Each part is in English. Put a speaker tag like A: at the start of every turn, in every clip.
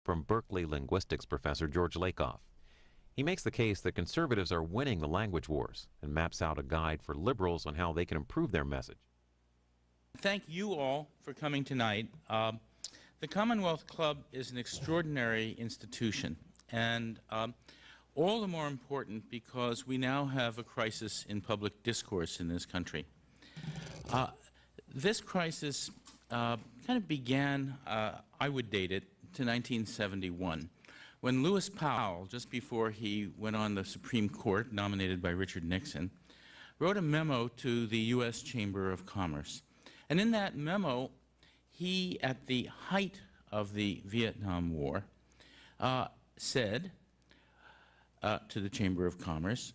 A: from Berkeley linguistics professor George Lakoff. He makes the case that conservatives are winning the language wars and maps out a guide for liberals on how they can improve their message.
B: Thank you all for coming tonight. The Commonwealth Club is an extraordinary institution, and all the more important because we now have a crisis in public discourse in this country. This crisis kind of began, I would date it, to 1971, when Lewis Powell, just before he went on the Supreme Court, nominated by Richard Nixon, wrote a memo to the U.S. Chamber of Commerce. And in that memo, he, at the height of the Vietnam War, said to the Chamber of Commerce,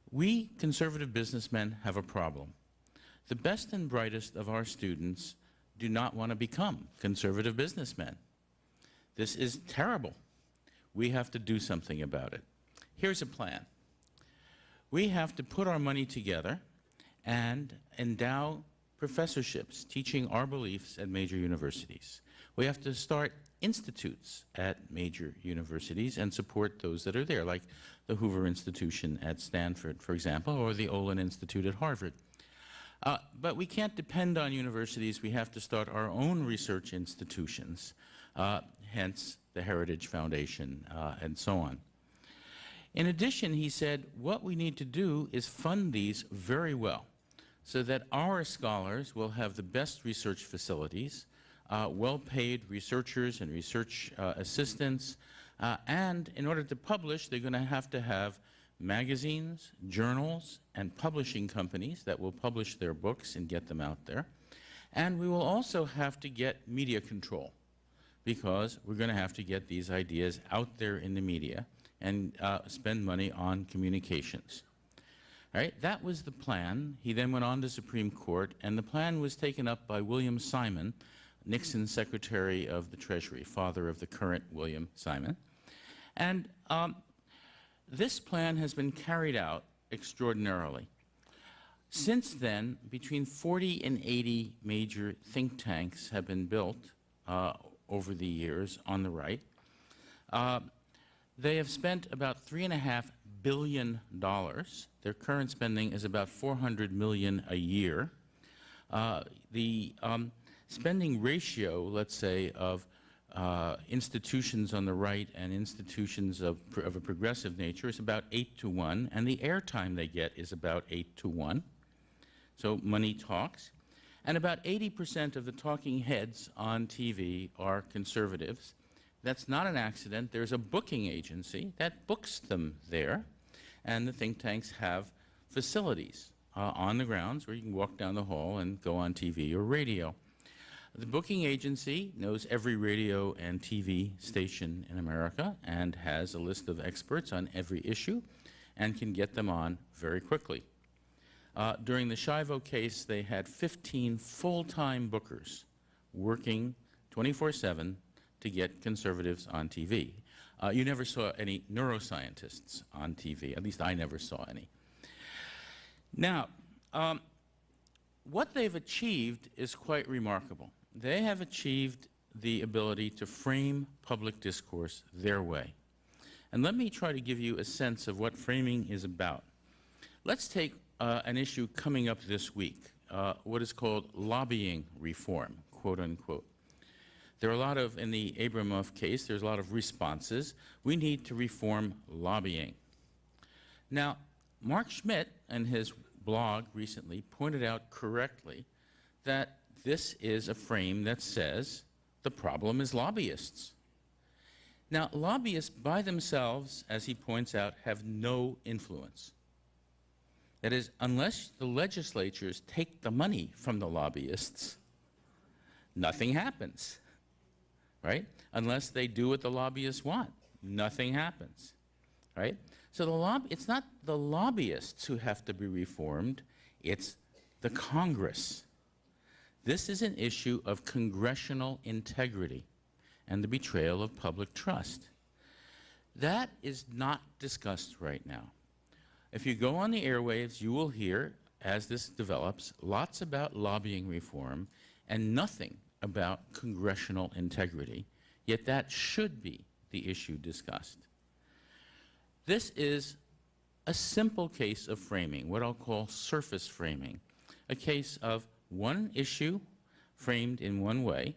B: "We conservative businessmen have a problem. The best and brightest of our students do not want to become conservative businessmen. This is terrible. We have to do something about it. Here's a plan. We have to put our money together and endow professorships teaching our beliefs at major universities. We have to start institutes at major universities and support those that are there, like the Hoover Institution at Stanford, for example, or the Olin Institute at Harvard. But we can't depend on universities. We have to start our own research institutions, hence the Heritage Foundation and so on. In addition, he said, what we need to do is fund these very well so that our scholars will have the best research facilities, well-paid researchers and research assistants, and in order to publish, they're going to have magazines, journals, and publishing companies that will publish their books and get them out there. And we will also have to get media control, because we're going to have to get these ideas out there in the media and spend money on communications. All right, that was the plan. He then went on to Supreme Court, and the plan was taken up by William Simon, Nixon's Secretary of the Treasury, father of the current William Simon. And this plan has been carried out extraordinarily. Since then, between 40 and 80 major think tanks have been built over the years on the right. They have spent about $3.5 billion. Their current spending is about $400 million a year. The spending ratio, let's say, of institutions on the right and institutions of a progressive nature is about 8-to-1, and the airtime they get is about 8-to-1. So money talks. And about 80% of the talking heads on TV are conservatives. That's not an accident. There's a booking agency that books them there, and the think tanks have facilities on the grounds where you can walk down the hall and go on TV or radio. The booking agency knows every radio and TV station in America and has a list of experts on every issue and can get them on very quickly. During the Shivo case, they had 15 full-time bookers working 24/7 to get conservatives on TV. You never saw any neuroscientists on TV. At least I never saw any. Now, what they've achieved is quite remarkable. They have achieved the ability to frame public discourse their way. And let me try to give you a sense of what framing is about. Let's take an issue coming up this week, what is called lobbying reform, quote unquote. There are a lot of, in the Abramoff case, there's a lot of responses. We need to reform lobbying. Now, Mark Schmidt, in his blog recently, pointed out correctly that this is a frame that says the problem is lobbyists. Now, lobbyists by themselves, as he points out, have no influence. That is, unless the legislatures take the money from the lobbyists, nothing happens. Right? Unless they do what the lobbyists want, nothing happens. Right? So it's not the lobbyists who have to be reformed, it's the Congress. This is an issue of congressional integrity and the betrayal of public trust. That is not discussed right now. If you go on the airwaves, you will hear, as this develops, lots about lobbying reform and nothing about congressional integrity, yet that should be the issue discussed. This is a simple case of framing, what I'll call surface framing, a case of one issue framed in one way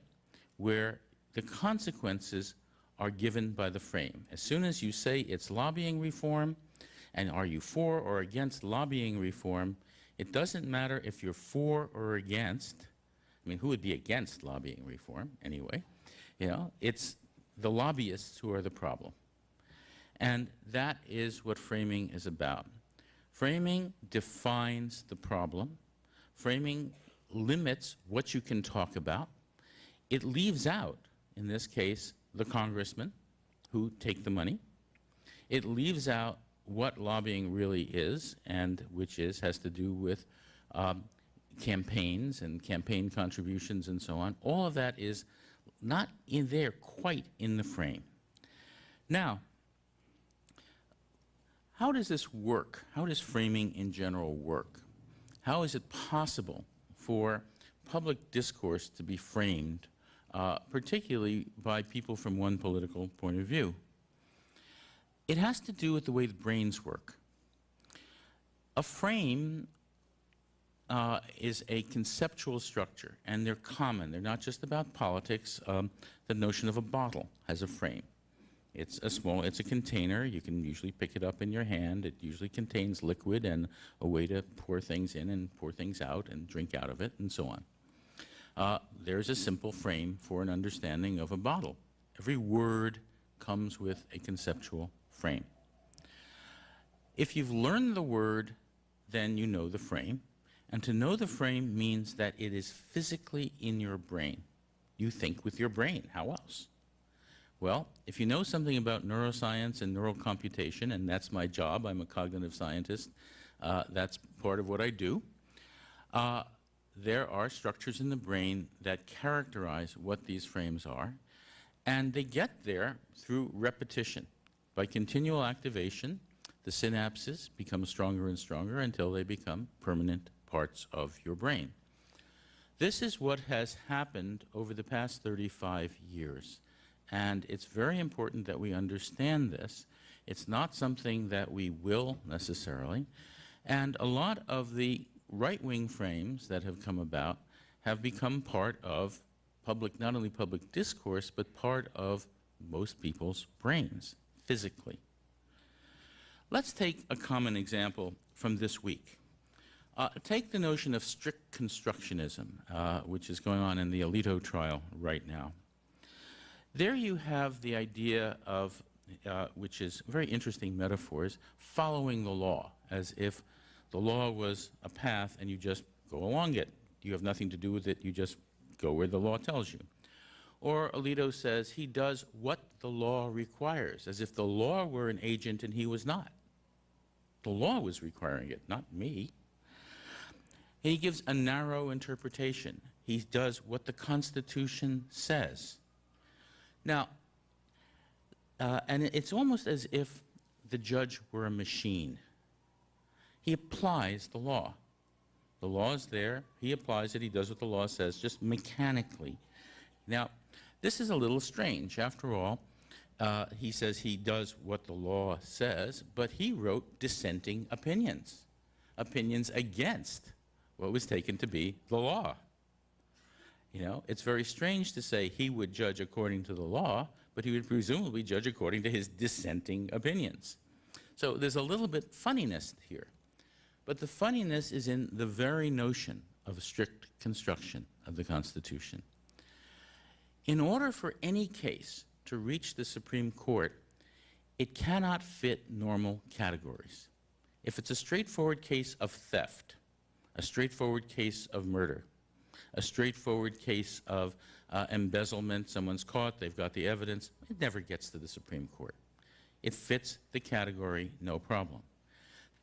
B: where the consequences are given by the frame. As soon as you say it's lobbying reform, and are you for or against lobbying reform, it doesn't matter if you're for or against. I mean, who would be against lobbying reform anyway? You know, it's the lobbyists who are the problem. And that is what framing is about. Framing defines the problem. Framing limits what you can talk about. It leaves out, in this case, the congressmen who take the money. It leaves out what lobbying really is, and which has to do with campaigns and campaign contributions and so on. All of that is not in there quite in the frame. Now, how does this work? How does framing in general work? How is it possible for public discourse to be framed, particularly by people from one political point of view? It has to do with the way the brains work. A frame is a conceptual structure, and they're common. They're not just about politics. The notion of a bottle has a frame. It's a container. You can usually pick it up in your hand. It usually contains liquid and a way to pour things in and pour things out and drink out of it and so on. There's a simple frame for an understanding of a bottle. Every word comes with a conceptual frame. If you've learned the word, then you know the frame. And to know the frame means that it is physically in your brain. You think with your brain. How else? Well, if you know something about neuroscience and neural computation, and that's my job, I'm a cognitive scientist, that's part of what I do, there are structures in the brain that characterize what these frames are, and they get there through repetition. By continual activation, the synapses become stronger and stronger until they become permanent parts of your brain. This is what has happened over the past 35 years. And it's very important that we understand this. It's not something that we will necessarily. And a lot of the right-wing frames that have come about have become part of public, not only public discourse, but part of most people's brains, physically. Let's take a common example from this week. Take the notion of strict constructionism, which is going on in the Alito trial right now. There you have the idea of, which is very interesting metaphors, following the law, as if the law was a path and you just go along it. You have nothing to do with it, you just go where the law tells you. Or Alito says he does what the law requires, as if the law were an agent and he was not. The law was requiring it, not me. He gives a narrow interpretation. He does what the Constitution says. Now, and it's almost as if the judge were a machine. He applies the law. The law is there. He applies it. He does what the law says, just mechanically. Now, this is a little strange. After all, he says he does what the law says, but he wrote dissenting opinions, opinions against what was taken to be the law. You know, it's very strange to say he would judge according to the law, but he would presumably judge according to his dissenting opinions. So there's a little bit funniness here. But the funniness is in the very notion of strict construction of the Constitution. In order for any case to reach the Supreme Court, it cannot fit normal categories. If it's a straightforward case of theft, a straightforward case of murder, a straightforward case of embezzlement, someone's caught, they've got the evidence, it never gets to the Supreme Court. It fits the category, no problem.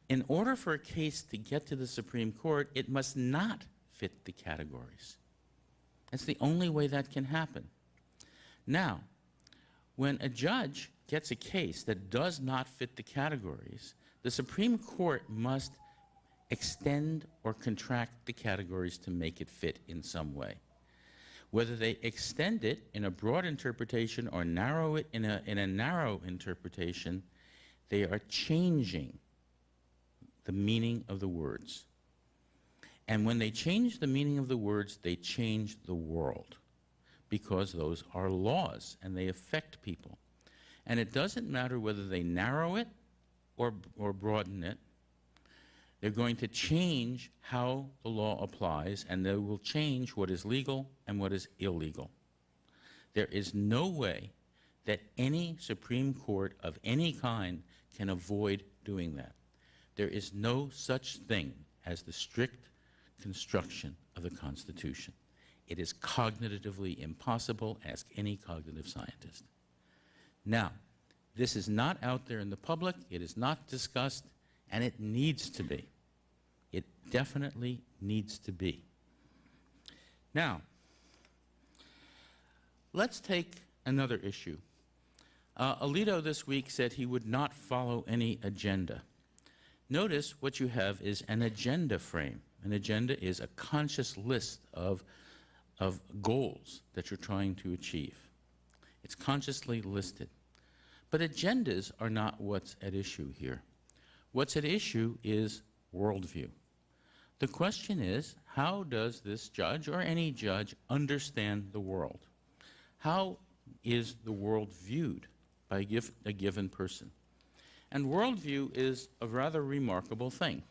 B: In order for a case to get to the Supreme Court, it must not fit the categories. That's the only way that can happen. Now, when a judge gets a case that does not fit the categories, the Supreme Court must extend or contract the categories to make it fit in some way. Whether they extend it in a broad interpretation or narrow it in a narrow interpretation, they are changing the meaning of the words. And when they change the meaning of the words, they change the world, because those are laws and they affect people. And it doesn't matter whether they narrow it or broaden it. They're going to change how the law applies, and they will change what is legal and what is illegal. There is no way that any Supreme Court of any kind can avoid doing that. There is no such thing as the strict construction of the Constitution. It is cognitively impossible. Ask any cognitive scientist. Now, this is not out there in the public, it is not discussed, and it needs to be. It definitely needs to be. Now, let's take another issue. Alito this week said he would not follow any agenda. Notice what you have is an agenda frame. An agenda is a conscious list of goals that you're trying to achieve. It's consciously listed. But agendas are not what's at issue here. What's at issue is worldview. The question is, how does this judge or any judge understand the world? How is the world viewed by a given person? And worldview is a rather remarkable thing.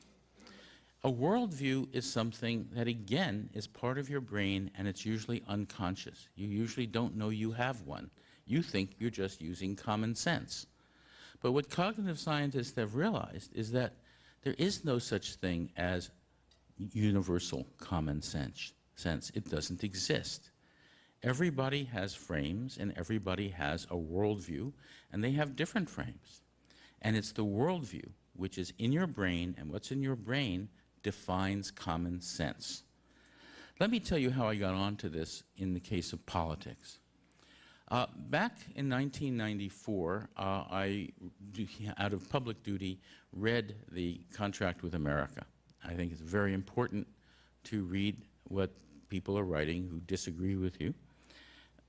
B: A worldview is something that, again, is part of your brain, and it's usually unconscious. You usually don't know you have one. You think you're just using common sense. But what cognitive scientists have realized is that there is no such thing as universal common sense. It doesn't exist. Everybody has frames, and everybody has a worldview, and they have different frames. And it's the worldview, which is in your brain, and what's in your brain defines common sense. Let me tell you how I got onto this in the case of politics. Back in 1994, I, out of public duty, read the Contract with America. I think it's very important to read what people are writing who disagree with you,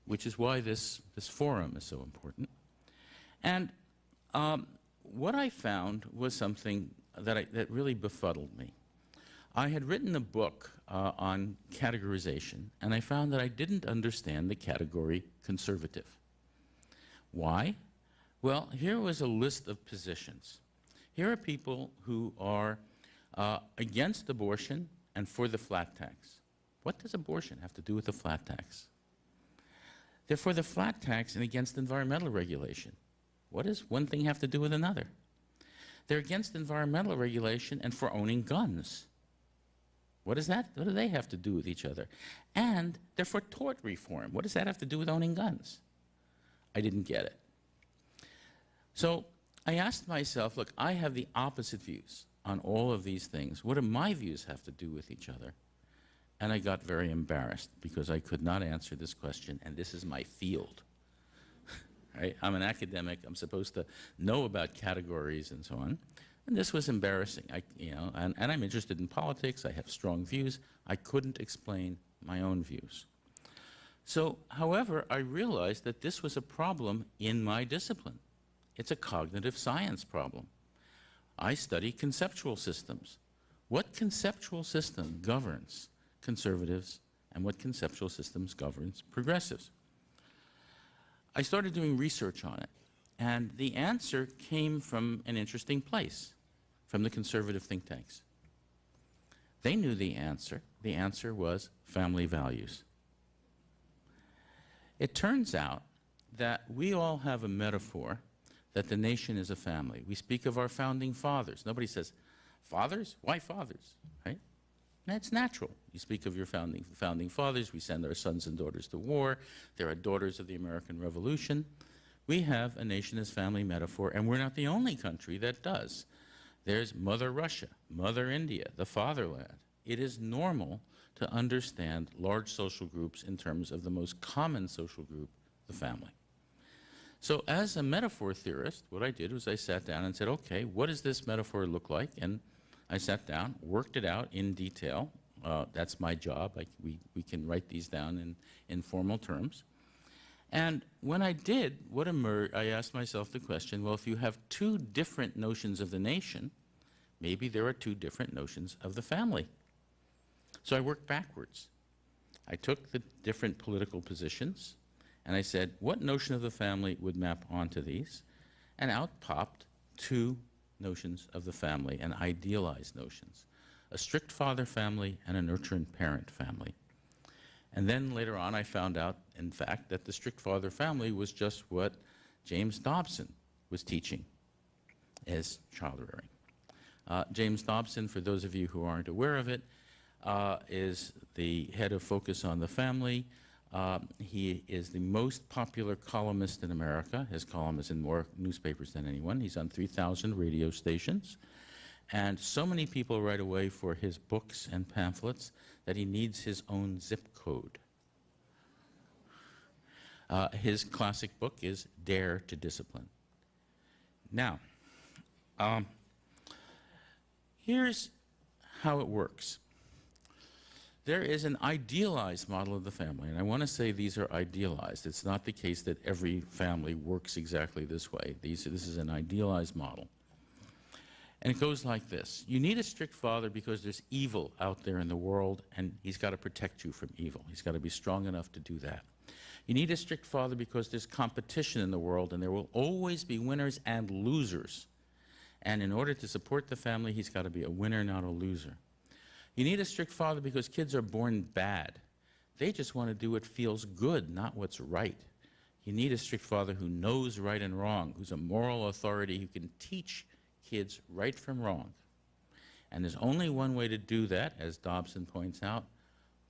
B: which is why this forum is so important. And what I found was something that really befuddled me. I had written a book on categorization, and I found that I didn't understand the category conservative. Why? Well, here was a list of positions. Here are people who are against abortion and for the flat tax. What does abortion have to do with the flat tax? They're for the flat tax and against environmental regulation. What does one thing have to do with another? They're against environmental regulation and for owning guns. What is that? What do they have to do with each other? And they're for tort reform. What does that have to do with owning guns? I didn't get it. So I asked myself, look, I have the opposite views on all of these things. What do my views have to do with each other? And I got very embarrassed because I could not answer this question, and this is my field. Right? I'm an academic. I'm supposed to know about categories and so on. And this was embarrassing. And I'm interested in politics. I have strong views. I couldn't explain my own views. So, however, I realized that this was a problem in my discipline. It's a cognitive science problem. I study conceptual systems. What conceptual system governs conservatives, and what conceptual systems governs progressives? I started doing research on it. And the answer came from an interesting place, from the conservative think tanks. They knew the answer. The answer was family values. It turns out that we all have a metaphor that the nation is a family. We speak of our founding fathers. Nobody says, fathers? Why fathers? Right? That's natural. You speak of your founding fathers. We send our sons and daughters to war. There are daughters of the American Revolution. We have a nation as family metaphor, and we're not the only country that does. There's Mother Russia, Mother India, the fatherland. It is normal to understand large social groups in terms of the most common social group, the family. So as a metaphor theorist, what I did was I sat down and said, okay, what does this metaphor look like? And I sat down, worked it out in detail, That's my job. We can write these down in informal terms. And when I did, what emerged, I asked myself the question, well, if you have two different notions of the nation, maybe there are two different notions of the family. So I worked backwards. I took the different political positions, and I said, what notion of the family would map onto these? And out popped two notions of the family, and idealized notions: a strict father family and a nurturing parent family. And then later on, I found out, in fact, that the strict father family was just what James Dobson was teaching as child rearing. James Dobson, for those of you who aren't aware of it, is the head of Focus on the Family. He is the most popular columnist in America. His column is in more newspapers than anyone. He's on 3,000 radio stations. And so many people write away for his books and pamphlets that he needs his own zip code. His classic book is Dare to Discipline. Now, here's how it works. There is an idealized model of the family, and I want to say these are idealized. It's not the case that every family works exactly this way. This is an idealized model. And it goes like this. You need a strict father because there's evil out there in the world, and he's got to protect you from evil. He's got to be strong enough to do that. You need a strict father because there's competition in the world, and there will always be winners and losers. And in order to support the family, he's got to be a winner, not a loser. You need a strict father because kids are born bad. They just want to do what feels good, not what's right. You need a strict father who knows right and wrong, who's a moral authority, who can teach kids right from wrong. And there's only one way to do that, as Dobson points out: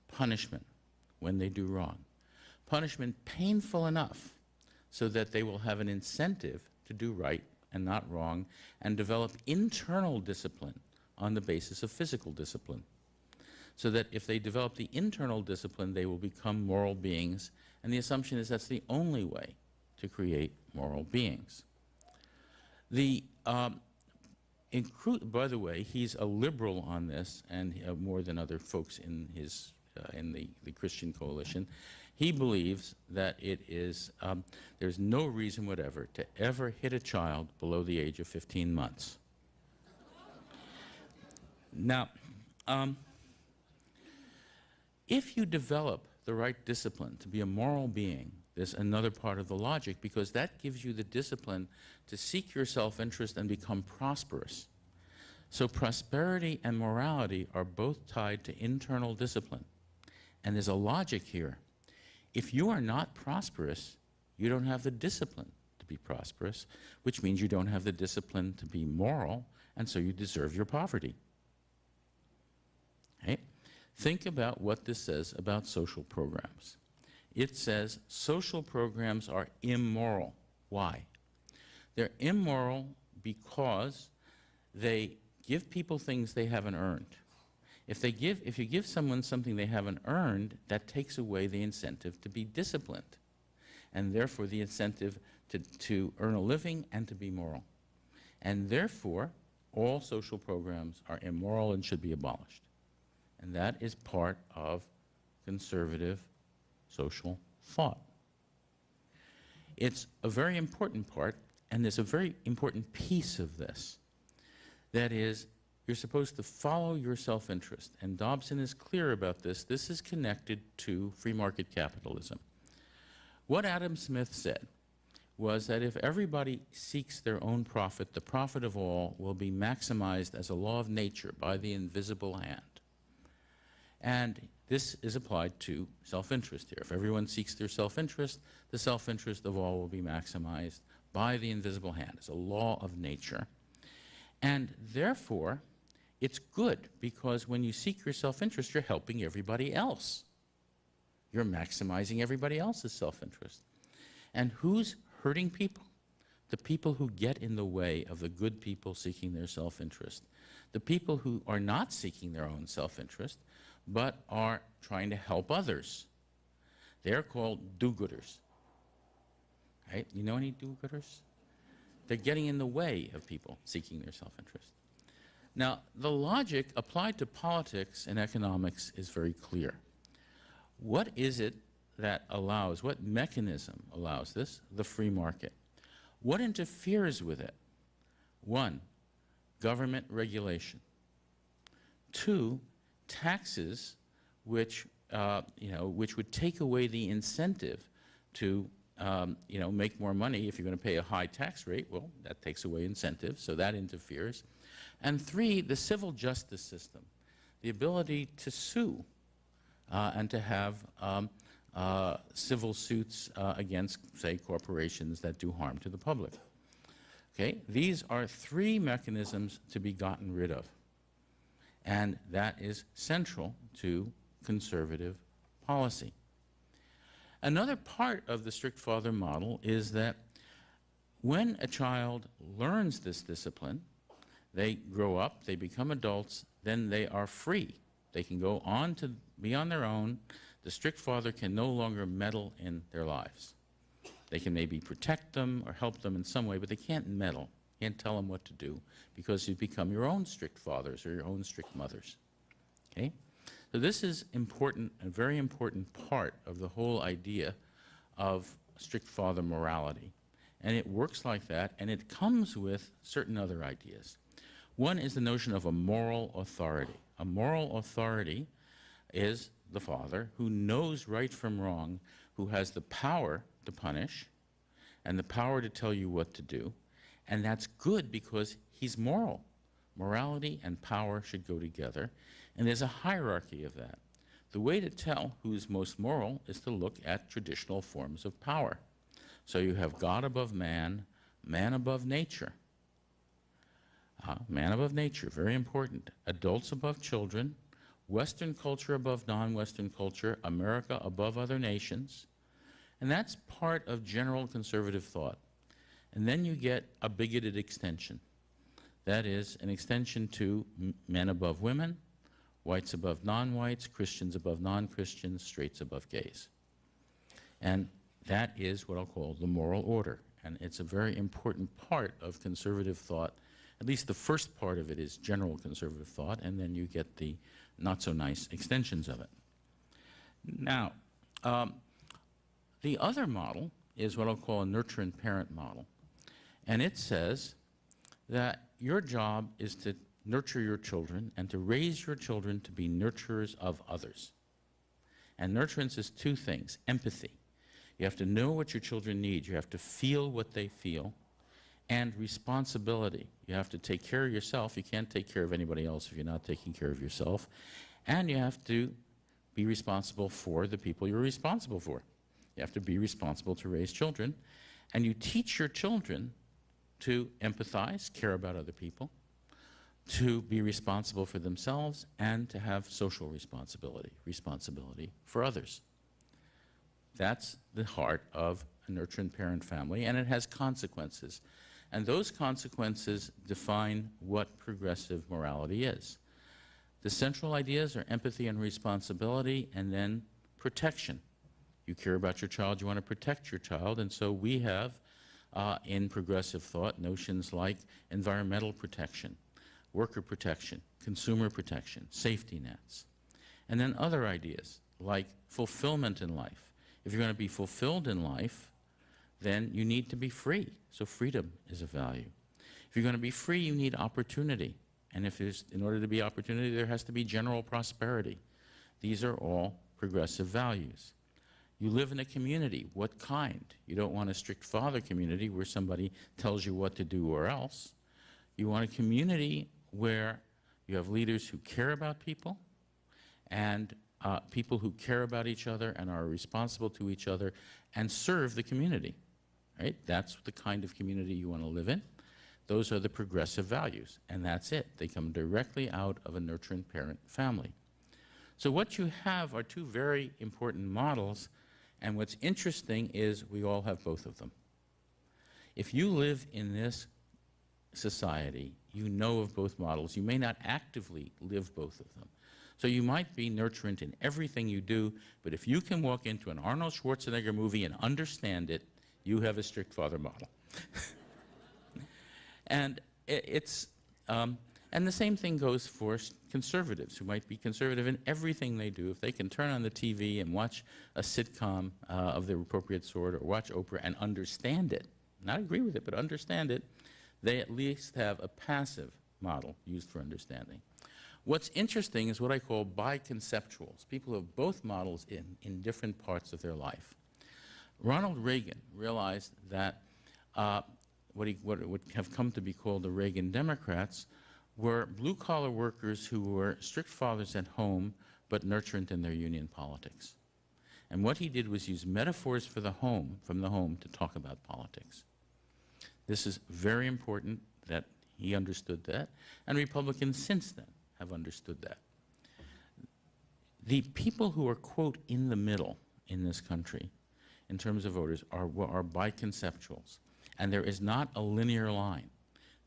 B: punishment when they do wrong. Punishment painful enough so that they will have an incentive to do right and not wrong, and develop internal discipline on the basis of physical discipline. So that if they develop the internal discipline, they will become moral beings, and the assumption is that's the only way to create moral beings. By the way, he's a liberal on this, and more than other folks in the Christian coalition. He believes that it is there's no reason whatever to ever hit a child below the age of 15 months. Now, if you develop the right discipline to be a moral being, there's another part of the logic, because that gives you the discipline to seek your self-interest and become prosperous. So prosperity and morality are both tied to internal discipline. And there's a logic here. If you are not prosperous, you don't have the discipline to be prosperous, which means you don't have the discipline to be moral, and so you deserve your poverty. Okay? Think about what this says about social programs. It says social programs are immoral. Why? They're immoral because they give people things they haven't earned. If you give someone something they haven't earned, that takes away the incentive to be disciplined, and therefore the incentive to earn a living and to be moral. And therefore, all social programs are immoral and should be abolished. And that is part of conservative social thought. It's a very important part, and there's a very important piece of this. That is, you're supposed to follow your self-interest. And Dobson is clear about this. This is connected to free market capitalism. What Adam Smith said was that if everybody seeks their own profit, the profit of all will be maximized as a law of nature by the invisible hand. And this is applied to self-interest here. If everyone seeks their self-interest, the self-interest of all will be maximized by the invisible hand. It's a law of nature. And therefore, it's good, because when you seek your self-interest, you're helping everybody else. You're maximizing everybody else's self-interest. And who's hurting people? The people who get in the way of the good people seeking their self-interest. The people who are not seeking their own self-interest, but are trying to help others. They're called do-gooders. Right? You know any do-gooders? They're getting in the way of people seeking their self-interest. Now, the logic applied to politics and economics is very clear. What is it that allows, what mechanism allows this? The free market. What interferes with it? One, government regulation. Two, taxes, which would take away the incentive to make more money. If you're going to pay a high tax rate, well, that takes away incentives, so that interferes. And three, the civil justice system, the ability to sue and to have civil suits against, say, corporations that do harm to the public. Okay, these are three mechanisms to be gotten rid of, and that is central to conservative policy. Another part of the strict father model is that when a child learns this discipline, they grow up, they become adults, then they are free. They can go on to be on their own. The strict father can no longer meddle in their lives. They can maybe protect them or help them in some way, but they can't meddle, can't tell them what to do, because you become your own strict fathers or your own strict mothers. Okay? So this is important, a very important part of the whole idea of strict father morality. And it works like that, and it comes with certain other ideas. One is the notion of a moral authority. A moral authority is the father who knows right from wrong, who has the power to punish and the power to tell you what to do. And that's good because he's moral. Morality and power should go together. And there's a hierarchy of that. The way to tell who's most moral is to look at traditional forms of power. So you have God above man, man above nature. Man above nature, very important. Adults above children, Western culture above non-Western culture, America above other nations. And that's part of general conservative thought. And then you get a bigoted extension. That is an extension to men above women, whites above non-whites, Christians above non-Christians, straights above gays. And that is what I'll call the moral order. And it's a very important part of conservative thought. At least the first part of it is general conservative thought, and then you get the not-so-nice extensions of it. Now, the other model is what I'll call a nurture and parent model. And it says that your job is to nurture your children and to raise your children to be nurturers of others. And nurturance is two things. Empathy. You have to know what your children need. You have to feel what they feel. And responsibility. You have to take care of yourself. You can't take care of anybody else if you're not taking care of yourself. And you have to be responsible for the people you're responsible for. You have to be responsible to raise children. And you teach your children to empathize, care about other people, to be responsible for themselves, and to have social responsibility, responsibility for others. That's the heart of a nurture and parent family, and it has consequences. And those consequences define what progressive morality is. The central ideas are empathy and responsibility, and then protection. You care about your child, you want to protect your child, and so we have in progressive thought notions like environmental protection, worker protection, consumer protection, safety nets. And then other ideas like fulfillment in life. If you're going to be fulfilled in life, then you need to be free. So freedom is a value. If you're going to be free, you need opportunity. And in order to be opportunity, there has to be general prosperity. These are all progressive values. You live in a community. What kind? You don't want a strict father community where somebody tells you what to do or else. You want a community where you have leaders who care about people and people who care about each other and are responsible to each other and serve the community. Right? That's the kind of community you want to live in. Those are the progressive values, and that's it. They come directly out of a nurture and parent family. So what you have are two very important models, and what's interesting is we all have both of them. If you live in this society, you know of both models. You may not actively live both of them. So you might be nurturant in everything you do, but if you can walk into an Arnold Schwarzenegger movie and understand it, you have a strict father model. And it's And the same thing goes for conservatives, who might be conservative in everything they do. If they can turn on the TV and watch a sitcom of the appropriate sort, or watch Oprah and understand it, not agree with it, but understand it, they at least have a passive model used for understanding. What's interesting is what I call biconceptuals, people who have both models in different parts of their life. Ronald Reagan realized that what would have come to be called the Reagan Democrats were blue-collar workers who were strict fathers at home, but nurturant in their union politics. And what he did was use metaphors for the home, from the home, to talk about politics. This is very important that he understood that, and Republicans since then have understood that. The people who are, quote, in the middle in this country, in terms of voters, are biconceptuals. And there is not a linear line.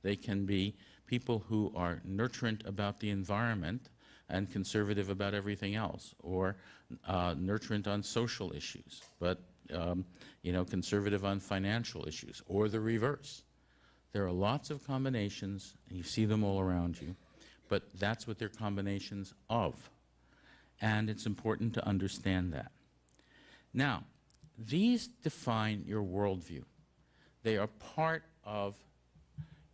B: They can be people who are nurturant about the environment and conservative about everything else, or nurturant on social issues, but conservative on financial issues, or the reverse. There are lots of combinations, and you see them all around you, but that's what they're combinations of. And it's important to understand that. Now, these define your worldview. They are part of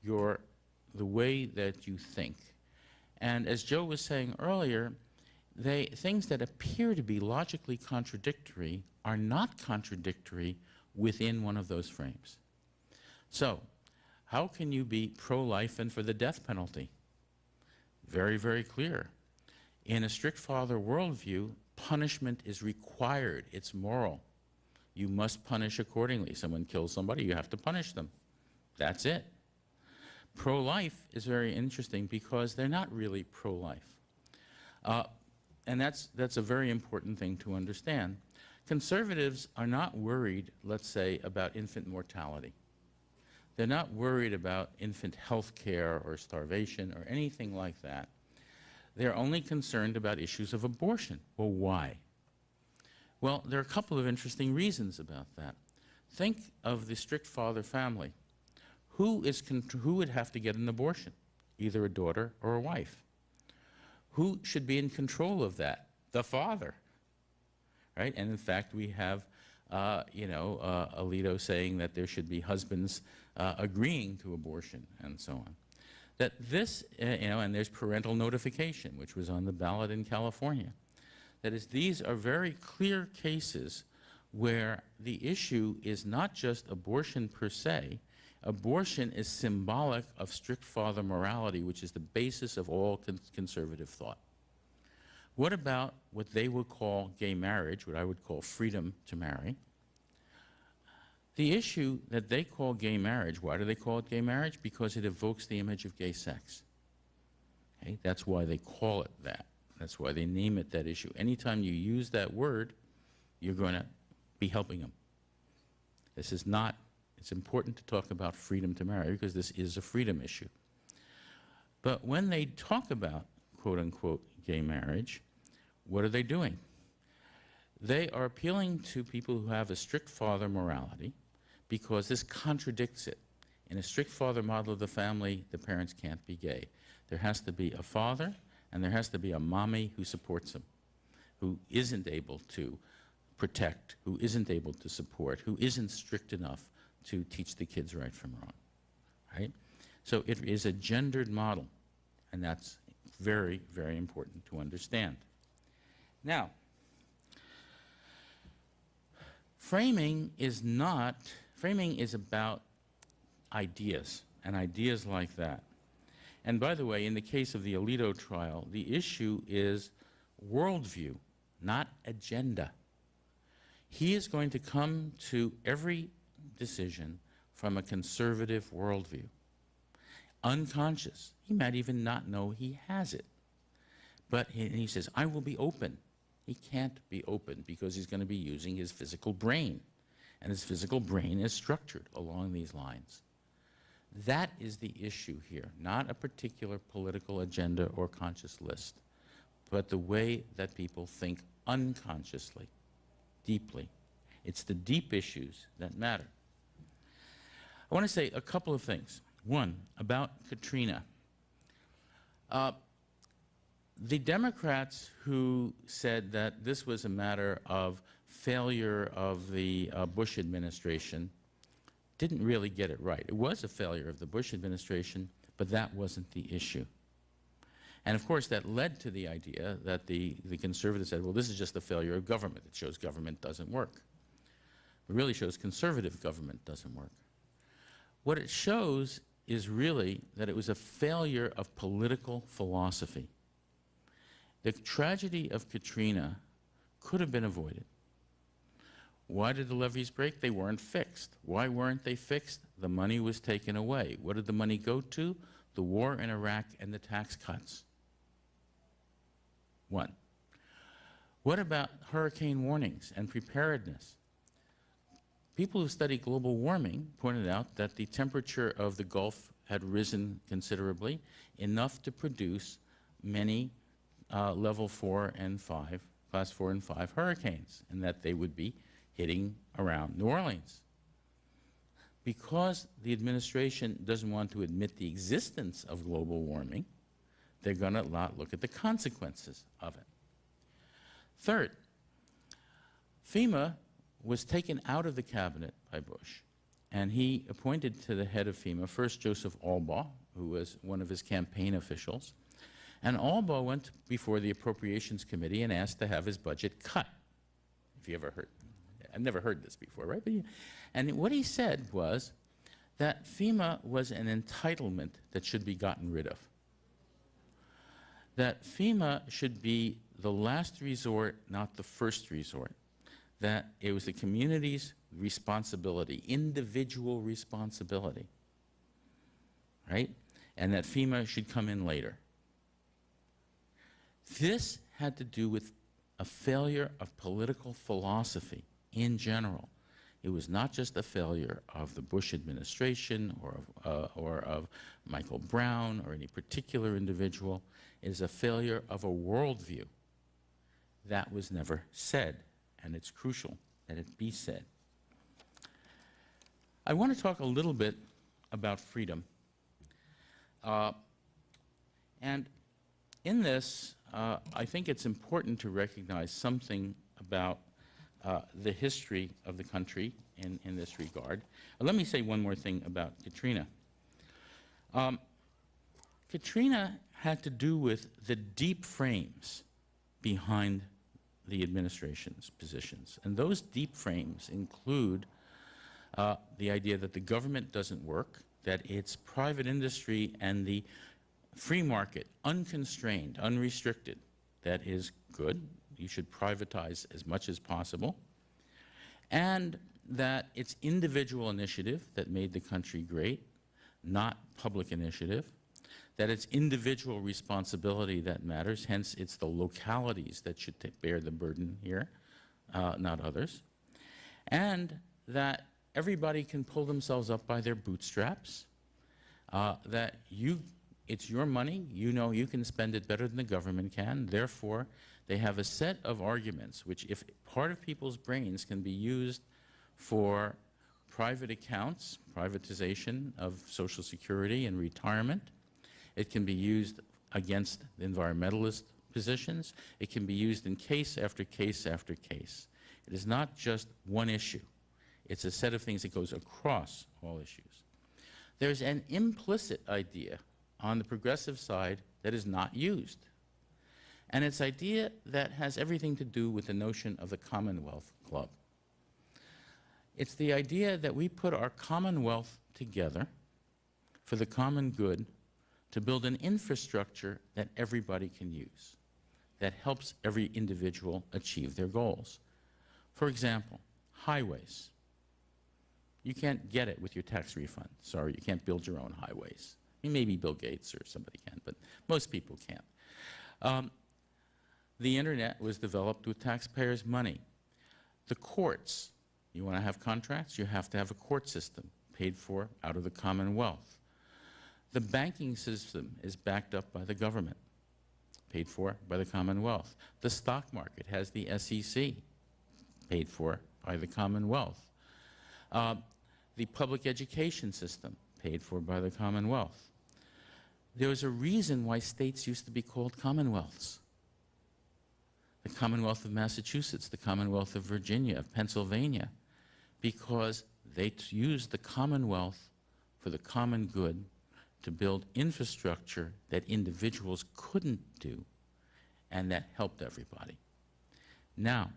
B: the way that you think. And as Joe was saying earlier, things that appear to be logically contradictory are not contradictory within one of those frames. So, how can you be pro-life and for the death penalty? Very, very clear. In a strict father worldview, punishment is required. It's moral. You must punish accordingly. Someone kills somebody, you have to punish them. That's it. Pro-life is very interesting because they're not really pro-life. And that's a very important thing to understand. Conservatives are not worried, let's say, about infant mortality. They're not worried about infant health care or starvation or anything like that. They're only concerned about issues of abortion. Well, why? Well, there are a couple of interesting reasons about that. Think of the strict father family. Who would have to get an abortion? Either a daughter or a wife. Who should be in control of that? The father, right? And in fact, we have, Alito saying that there should be husbands agreeing to abortion and so on. That this, and there's parental notification, which was on the ballot in California. That is, these are very clear cases where the issue is not just abortion per se. Abortion is symbolic of strict father morality, which is the basis of all conservative thought. What about what they would call gay marriage, what I would call freedom to marry? The issue that they call gay marriage, why do they call it gay marriage? Because it evokes the image of gay sex. Okay? That's why they call it that. That's why they name it that issue. Anytime you use that word, you're going to be helping them. This is not, it's important to talk about freedom to marry because this is a freedom issue. But when they talk about, quote unquote, gay marriage, what are they doing? They are appealing to people who have a strict father morality because this contradicts it. In a strict father model of the family, the parents can't be gay. There has to be a father and there has to be a mommy who supports him, who isn't able to protect, who isn't able to support, who isn't strict enough to teach the kids right from wrong, right? So it is a gendered model, and that's very, very important to understand. Now, framing is about ideas, and ideas like that. And by the way, in the case of the Alito trial, the issue is worldview, not agenda. He is going to come to every decision from a conservative worldview. Unconscious. He might even not know he has it. But he says, I will be open. He can't be open because he's going to be using his physical brain. And his physical brain is structured along these lines. That is the issue here, not a particular political agenda or conscious list, but the way that people think unconsciously, deeply. It's the deep issues that matter. I want to say a couple of things. One, about Katrina. The Democrats who said that this was a matter of failure of the Bush administration didn't really get it right. It was a failure of the Bush administration, but that wasn't the issue. And of course, that led to the idea that the conservatives said, well, this is just a failure of government. It shows government doesn't work. It really shows conservative government doesn't work. What it shows is really that it was a failure of political philosophy. The tragedy of Katrina could have been avoided. Why did the levees break? They weren't fixed. Why weren't they fixed? The money was taken away. What did the money go to? The war in Iraq and the tax cuts. One. What about hurricane warnings and preparedness? People who study global warming pointed out that the temperature of the Gulf had risen considerably, enough to produce many level 4 and 5, class 4 and 5 hurricanes, and that they would be hitting around New Orleans. Because the administration doesn't want to admit the existence of global warming, they're going to not look at the consequences of it. Third, FEMA was taken out of the cabinet by Bush, and he appointed to the head of FEMA first Joseph Albaugh, who was one of his campaign officials, and Albaugh went before the Appropriations Committee and asked to have his budget cut. If you ever heard, I've never heard this before, right? But and what he said was that FEMA was an entitlement that should be gotten rid of. That FEMA should be the last resort, not the first resort. That it was the community's responsibility, individual responsibility, right? And that FEMA should come in later. This had to do with a failure of political philosophy in general. It was not just a failure of the Bush administration or of Michael Brown or any particular individual. It is a failure of a worldview. That was never said, and it's crucial that it be said. I want to talk a little bit about freedom. And in this, I think it's important to recognize something about the history of the country in this regard. Let me say one more thing about Katrina. Katrina had to do with the deep frames behind the administration's positions. And those deep frames include the idea that the government doesn't work, that it's private industry and the free market, unconstrained, unrestricted, that is good. You should privatize as much as possible. And that it's individual initiative that made the country great, not public initiative. That it's individual responsibility that matters, hence it's the localities that should bear the burden here, not others. And that everybody can pull themselves up by their bootstraps, that it's your money, you know you can spend it better than the government can, therefore they have a set of arguments which, if part of people's brains can be used for private accounts, privatization of Social Security and retirement, it can be used against the environmentalist positions, it can be used in case after case after case. It is not just one issue. It's a set of things that goes across all issues. There's an implicit idea on the progressive side that is not used. And it's an idea that has everything to do with the notion of the Commonwealth Club. It's the idea that we put our Commonwealth together for the common good to build an infrastructure that everybody can use, that helps every individual achieve their goals. For example, highways. You can't get it with your tax refund. Sorry, you can't build your own highways. I mean, maybe Bill Gates or somebody can, but most people can't. The internet was developed with taxpayers' money. The courts, you want to have contracts, you have to have a court system paid for out of the Commonwealth. The banking system is backed up by the government, paid for by the Commonwealth. The stock market has the SEC, paid for by the Commonwealth. The public education system, paid for by the Commonwealth. There was a reason why states used to be called commonwealths. The Commonwealth of Massachusetts, the Commonwealth of Virginia, of Pennsylvania, because they used the Commonwealth for the common good to build infrastructure that individuals couldn't do, and that helped everybody. Now,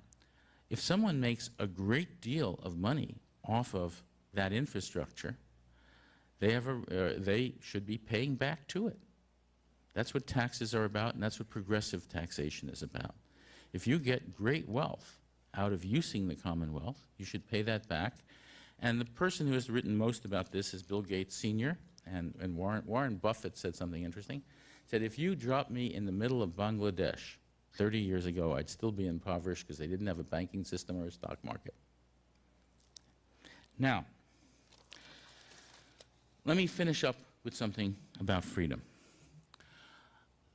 B: if someone makes a great deal of money off of that infrastructure, they should be paying back to it. That's what taxes are about, and that's what progressive taxation is about. If you get great wealth out of using the Commonwealth, you should pay that back. And the person who has written most about this is Bill Gates Sr., and Warren Buffett said something interesting. He said, if you dropped me in the middle of Bangladesh 30 years ago, I'd still be impoverished because they didn't have a banking system or a stock market. Now, let me finish up with something about freedom.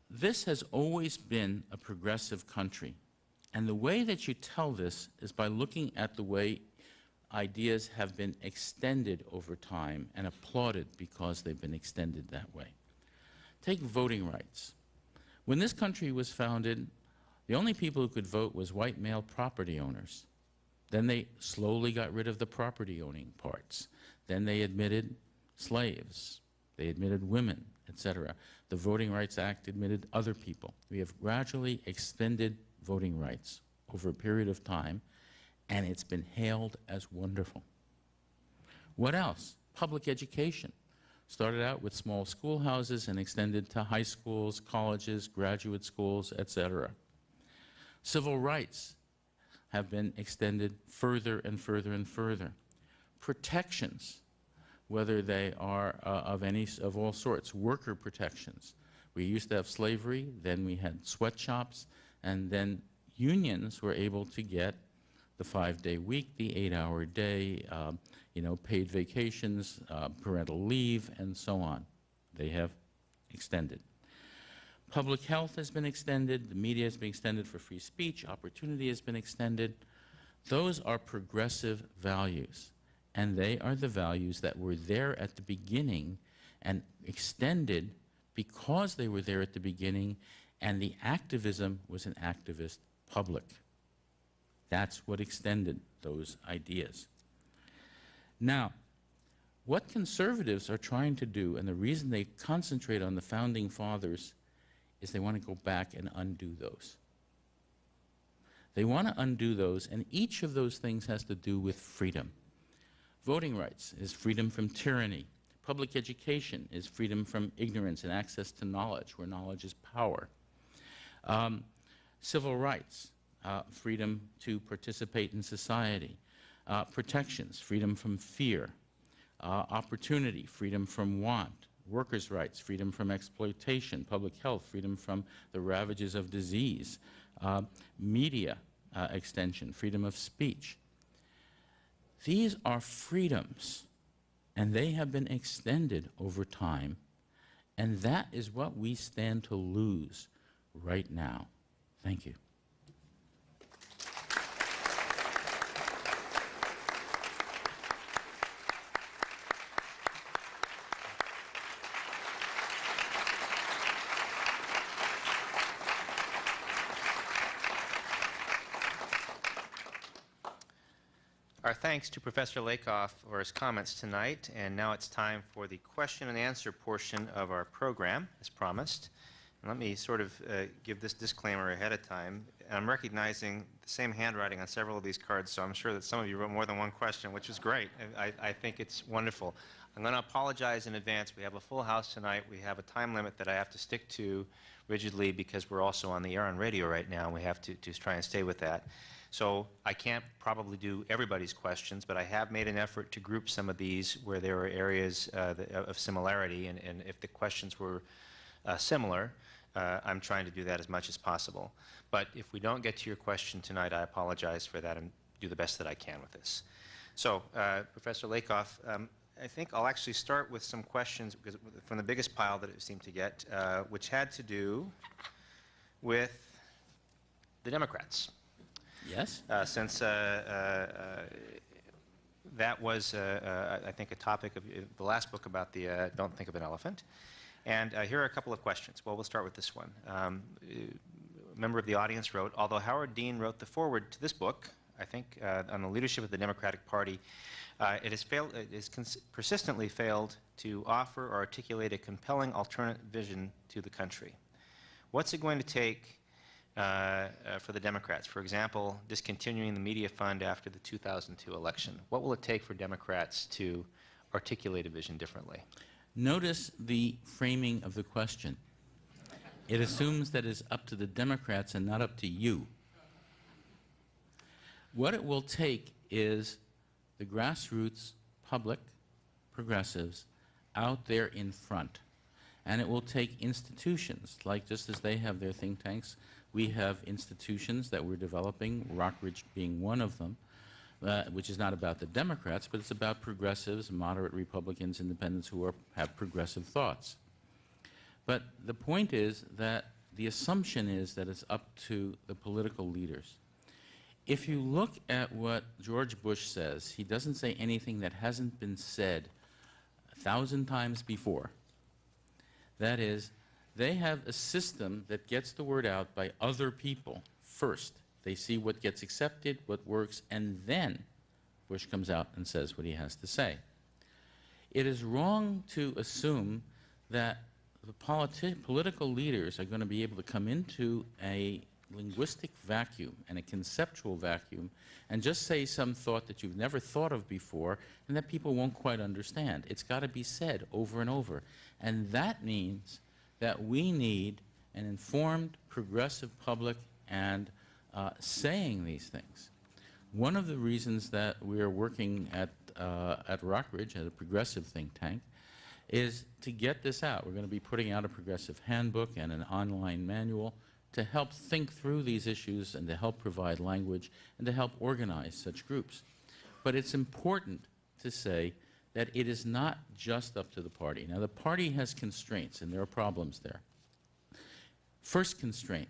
B: This has always been a progressive country, and the way that you tell this is by looking at the way ideas have been extended over time and applauded because they've been extended that way. Take voting rights. When this country was founded, the only people who could vote was white male property owners. Then they slowly got rid of the property owning parts. Then they admitted slaves. They admitted women, etc. The Voting Rights Act admitted other people. We have gradually extended voting rights over a period of time, and it's been hailed as wonderful. What else? Public education. Started out with small schoolhouses and extended to high schools, colleges, graduate schools, etc. Civil rights have been extended further and further and further. Protections, whether they are of all sorts, worker protections. We used to have slavery, then we had sweatshops, and then unions were able to get the 5-day week, the 8-hour day, paid vacations, parental leave, and so on. They have extended. Public health has been extended, the media has been extended for free speech, opportunity has been extended. Those are progressive values, and they are the values that were there at the beginning and extended because they were there at the beginning, and the activism was an activist public. That's what extended those ideas. Now, what conservatives are trying to do, and the reason they concentrate on the Founding Fathers, is they want to go back and undo those. They want to undo those, and each of those things has to do with freedom. Voting rights is freedom from tyranny. Public education is freedom from ignorance and access to knowledge, where knowledge is power. Civil rights, freedom to participate in society. Protections, freedom from fear. Opportunity, freedom from want. Workers' rights, freedom from exploitation. Public health, freedom from the ravages of disease. Media extension, freedom of speech. These are freedoms, and they have been extended over time, and that is what we stand to lose right now. Thank you.
C: Our thanks to Professor Lakoff for his comments tonight, and now it's time for the question and answer portion of our program, as promised. And let me sort of give this disclaimer ahead of time. I'm recognizing the same handwriting on several of these cards, so I'm sure that some of you wrote more than one question, which is great. I think it's wonderful. I'm going to apologize in advance. We have a full house tonight. We have a time limit that I have to stick to rigidly because we're also on the air on radio right now, and we have to try and stay with that. So I can't probably do everybody's questions, but I have made an effort to group some of these where there are areas of similarity, and if the questions were similar, I'm trying to do that as much as possible. But if we don't get to your question tonight, I apologize for that and do the best that I can with this. So, Professor Lakoff, I think I'll actually start with some questions from the biggest pile that it seemed to get, which had to do with the Democrats.
B: Yes?
C: Since that was, I think, a topic of the last book about the Don't Think of an Elephant. And here are a couple of questions. Well, we'll start with this one. A member of the audience wrote, although Howard Dean wrote the foreword to this book, I think, on the leadership of the Democratic Party, it has persistently failed to offer or articulate a compelling alternate vision to the country. What's it going to take for the Democrats? For example, discontinuing the media fund after the 2002 election. What will it take for Democrats to articulate a vision differently?
B: Notice the framing of the question. It assumes that it's up to the Democrats and not up to you. What it will take is the grassroots, public, progressives, out there in front. And it will take institutions, like just as they have their think tanks, we have institutions that we're developing, Rockridge being one of them, which is not about the Democrats, but it's about progressives, moderate Republicans, independents who have progressive thoughts. But the point is that the assumption is that it's up to the political leaders. If you look at what George Bush says, he doesn't say anything that hasn't been said 1,000 times before. That is, they have a system that gets the word out by other people first. They see what gets accepted, what works, and then Bush comes out and says what he has to say. It is wrong to assume that the political leaders are going to be able to come into a linguistic vacuum and a conceptual vacuum and just say some thought that you've never thought of before and that people won't quite understand. It's got to be said over and over. And that means that we need an informed, progressive public and saying these things. One of the reasons that we are working at Rockridge, at a progressive think tank, is to get this out. We're going to be putting out a progressive handbook and an online manual to help think through these issues and to help provide language and to help organize such groups. But it's important to say that it is not just up to the party. Now, the party has constraints, and there are problems there. First constraint.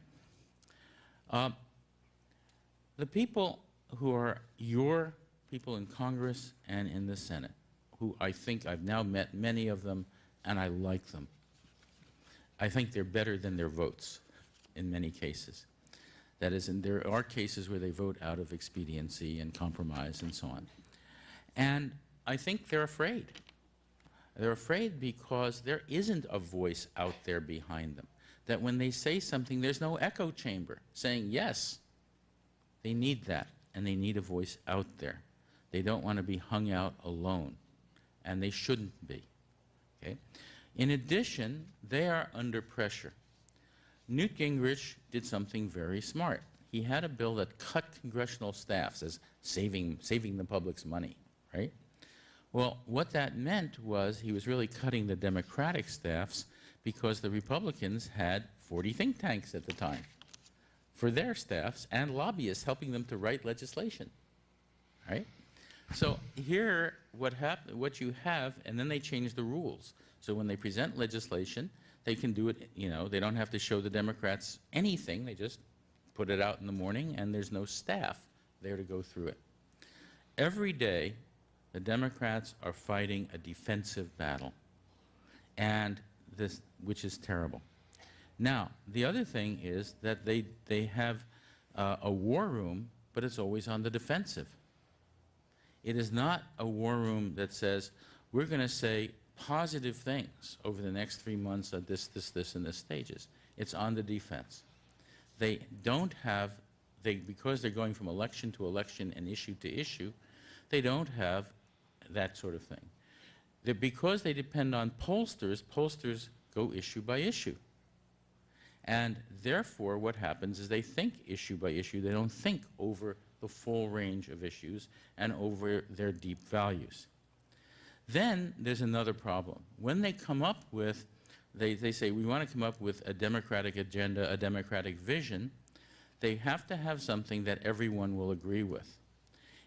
B: The people who are your people in Congress and in the Senate, who I think I've now met many of them, and I like them. I think they're better than their votes in many cases. That is, and there are cases where they vote out of expediency and compromise and so on. And I think they're afraid. They're afraid because there isn't a voice out there behind them. That when they say something, there's no echo chamber saying yes. They need that, and they need a voice out there. They don't want to be hung out alone, and they shouldn't be. Okay? In addition, they are under pressure. Newt Gingrich did something very smart. He had a bill that cut congressional staffs as saving the public's money, right? Well, what that meant was he was really cutting the Democratic staffs because the Republicans had 40 think tanks at the time for their staffs and lobbyists helping them to write legislation, right? So here, what you have, and then they change the rules. So when they present legislation, they can do it, you know, they don't have to show the Democrats anything. They just put it out in the morning, and there's no staff there to go through it. Every day, the Democrats are fighting a defensive battle, and which is terrible. Now, the other thing is that they have a war room, but it's always on the defensive. It is not a war room that says, we're going to say positive things over the next 3 months at this, and this stages. It's on the defense. They don't have, because they're going from election to election and issue to issue, they don't have that sort of thing. Because they depend on pollsters, pollsters go issue by issue. And therefore, what happens is they think issue by issue. They don't think over the full range of issues and over their deep values. Then there's another problem. When they come up with, they say, we want to come up with a democratic agenda, a democratic vision, they have to have something that everyone will agree with.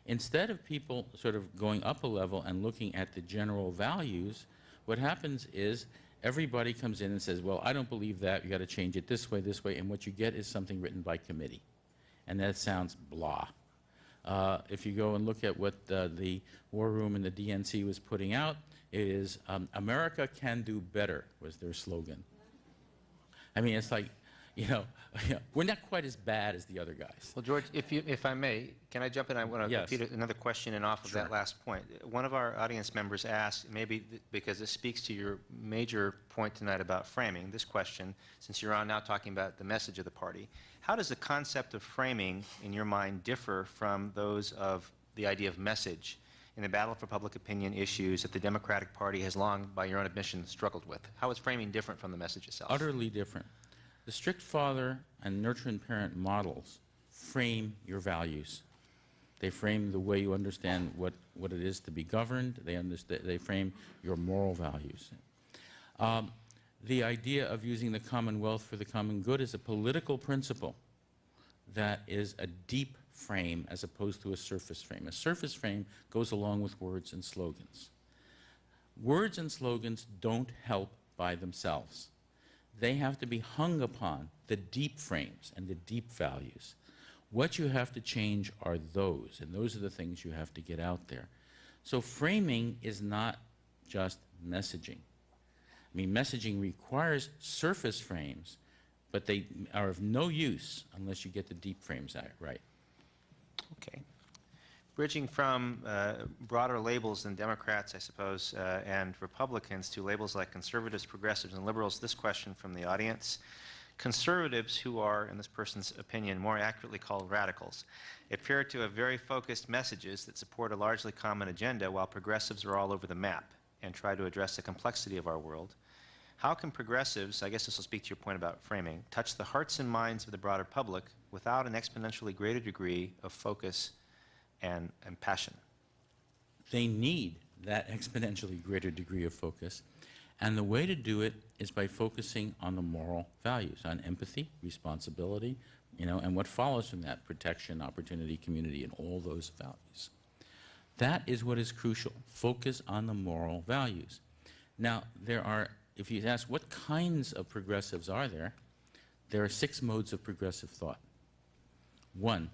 B: Instead of people sort of going up a level and looking at the general values, what happens is everybody comes in and says, well, I don't believe that, you got to change it this way, and what you get is something written by committee. And that sounds blah. If you go and look at what the War Room and the DNC was putting out, it is America can do better was their slogan. I mean, it's like, you know, we're not quite as bad as the other guys.
C: Well, George, if I may, can I jump in? I want to
B: Yes.
C: repeat another question and off of
B: Sure.
C: that last point. One of our audience members asked, maybe because it speaks to your major point tonight about framing, this question, since you're on now talking about the message of the party, how does the concept of framing, in your mind, differ from those of the idea of message in the battle for public opinion issues that the Democratic Party has long, by your own admission, struggled with? How is framing different from the message itself?
B: Utterly different. The strict father and nurturing parent models frame your values. They frame the way you understand what it is to be governed. They frame your moral values. The idea of using the commonwealth for the common good is a political principle that is a deep frame as opposed to a surface frame. A surface frame goes along with words and slogans. Words and slogans don't help by themselves. They have to be hung upon the deep frames and the deep values. What you have to change are those, and those are the things you have to get out there. So framing is not just messaging. I mean, messaging requires surface frames, but they are of no use unless you get the deep frames right.
C: Okay. Bridging from broader labels than Democrats, I suppose, and Republicans to labels like conservatives, progressives, and liberals, this question from the audience. Conservatives, who are, in this person's opinion, more accurately called radicals, appear to have very focused messages that support a largely common agenda, while progressives are all over the map and try to address the complexity of our world. How can progressives, I guess this will speak to your point about framing, touch the hearts and minds of the broader public without an exponentially greater degree of focus and passion?
B: They need that exponentially greater degree of focus, and the way to do it is by focusing on the moral values, on empathy, responsibility, and what follows from that: protection, opportunity, community, and all those values. That is what is crucial. Focus on the moral values. Now, if you ask what kinds of progressives are there are 6 modes of progressive thought. 1,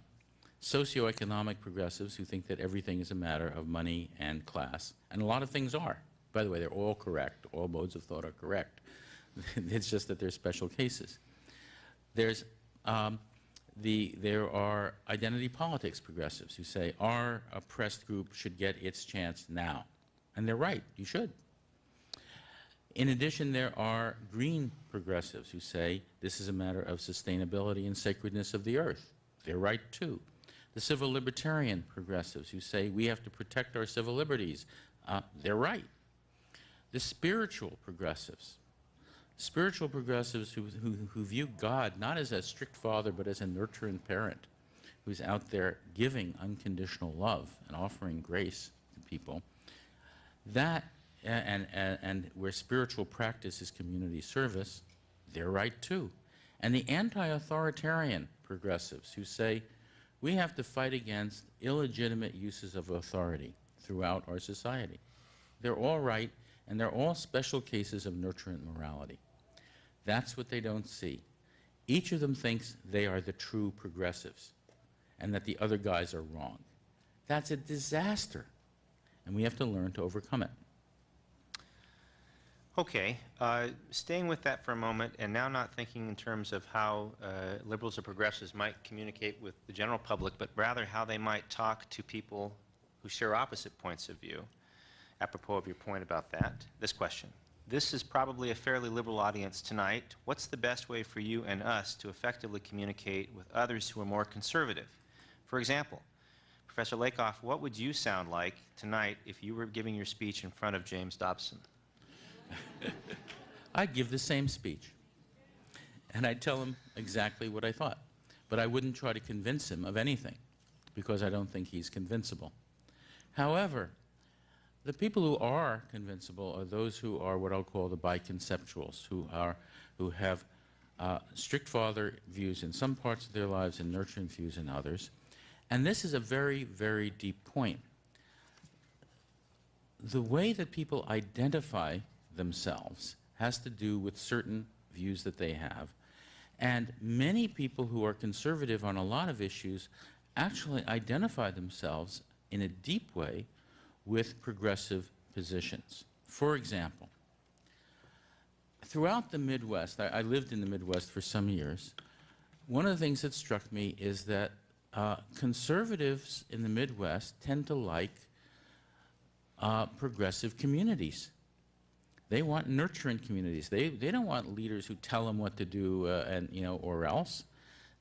B: socioeconomic progressives who think that everything is a matter of money and class, and a lot of things are. By the way, they're all correct. All modes of thought are correct. It's just that they're special cases. There are identity politics progressives who say our oppressed group should get its chance now. And they're right, you should. In addition, there are green progressives who say this is a matter of sustainability and sacredness of the earth. They're right too. The civil libertarian progressives who say we have to protect our civil liberties. They're right. The spiritual progressives who view God not as a strict father but as a nurturing parent who's out there giving unconditional love and offering grace to people, that and where spiritual practice is community service, they're right too. And the anti-authoritarian progressives who say we have to fight against illegitimate uses of authority throughout our society. They're all right, and they're all special cases of nurturant morality. That's what they don't see. Each of them thinks they are the true progressives and that the other guys are wrong. That's a disaster, and we have to learn to overcome it.
C: Okay, staying with that for a moment, and now not thinking in terms of how liberals or progressives might communicate with the general public, but rather how they might talk to people who share opposite points of view. Apropos of your point about that, this question. This is probably a fairly liberal audience tonight. What's the best way for you and us to effectively communicate with others who are more conservative? For example, Professor Lakoff, what would you sound like tonight if you were giving your speech in front of James Dobson?
B: I'd give the same speech, and I'd tell him exactly what I thought. But I wouldn't try to convince him of anything, because I don't think he's convincible. However, the people who are convincible are those who are what I'll call the biconceptuals, who have strict father views in some parts of their lives and nurturing views in others. And this is a very, very deep point. The way that people identify themselves has to do with certain views that they have. And many people who are conservative on a lot of issues actually identify themselves in a deep way with progressive positions. For example, throughout the Midwest, I lived in the Midwest for some years, one of the things that struck me is that conservatives in the Midwest tend to like progressive communities. They want nurturing communities. They don't want leaders who tell them what to do or else.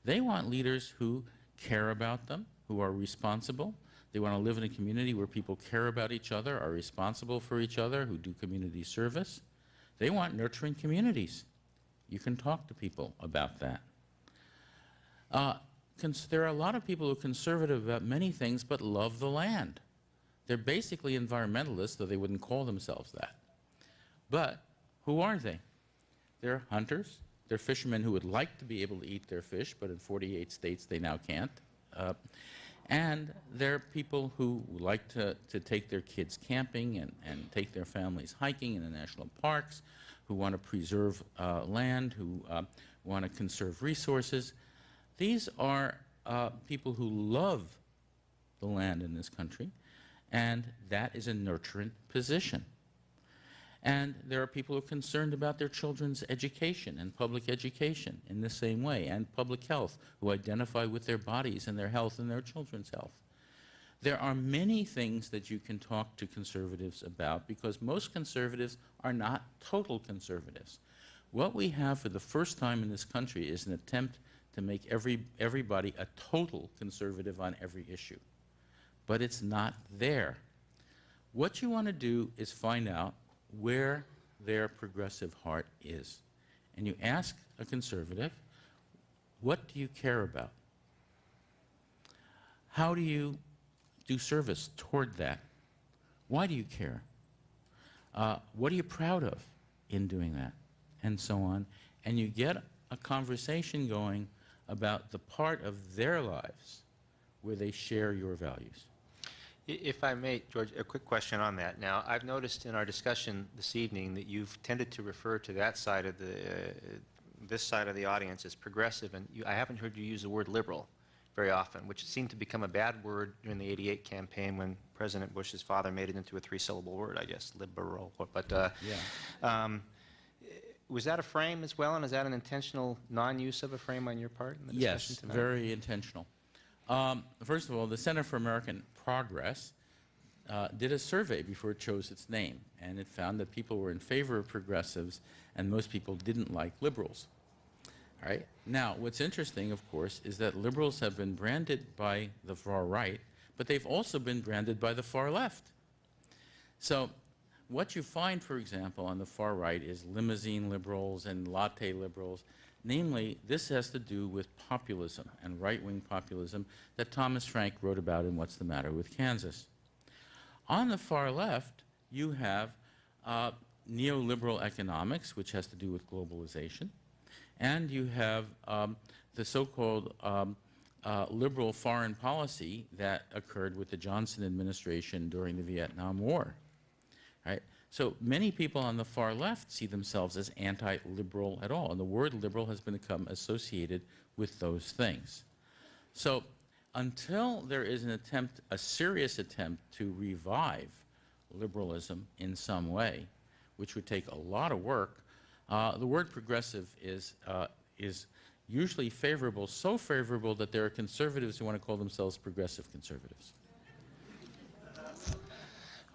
B: They want leaders who care about them, who are responsible. They want to live in a community where people care about each other, are responsible for each other, who do community service. They want nurturing communities. You can talk to people about that. There are a lot of people who are conservative about many things but love the land. They're basically environmentalists, though they wouldn't call themselves that. But who are they? They're hunters. They're fishermen who would like to be able to eat their fish, but in 48 states they now can't. And they're people who like to take their kids camping and take their families hiking in the national parks, who want to preserve land, who want to conserve resources. These are people who love the land in this country, and that is a nurturant position. And there are people who are concerned about their children's education and public education in the same way, and public health, who identify with their bodies and their health and their children's health. There are many things that you can talk to conservatives about, because most conservatives are not total conservatives. What we have for the first time in this country is an attempt to make everybody a total conservative on every issue. But it's not there. What you want to do is find out where their progressive heart is. And you ask a conservative, what do you care about? How do you do service toward that? Why do you care? What are you proud of in doing that? And so on. And you get a conversation going about the part of their lives where they share your values.
C: If I may, George, a quick question on that. Now, I've noticed in our discussion this evening that you've tended to refer to that side of this side of the audience as progressive, and I haven't heard you use the word liberal very often, which seemed to become a bad word during the '88 campaign when President Bush's father made it into a three-syllable word, I guess, liberal. But was that a frame as well, and is that an intentional non-use of a frame on your part in the discussion tonight?
B: Yes, very intentional. First of all, the Center for American Progress did a survey before it chose its name, and it found that people were in favor of progressives and most people didn't like liberals. All right? Now, what's interesting, of course, is that liberals have been branded by the far right, but they've also been branded by the far left. So what you find, for example, on the far right is limousine liberals and latte liberals. Namely, this has to do with populism and right-wing populism that Thomas Frank wrote about in What's the Matter with Kansas. On the far left, you have neoliberal economics, which has to do with globalization, and you have the so-called liberal foreign policy that occurred with the Johnson administration during the Vietnam War. Right? So many people on the far left see themselves as anti-liberal at all, and the word liberal has become associated with those things. So until there is an attempt, a serious attempt to revive liberalism in some way, which would take a lot of work, the word progressive is usually favorable, so favorable that there are conservatives who want to call themselves progressive conservatives.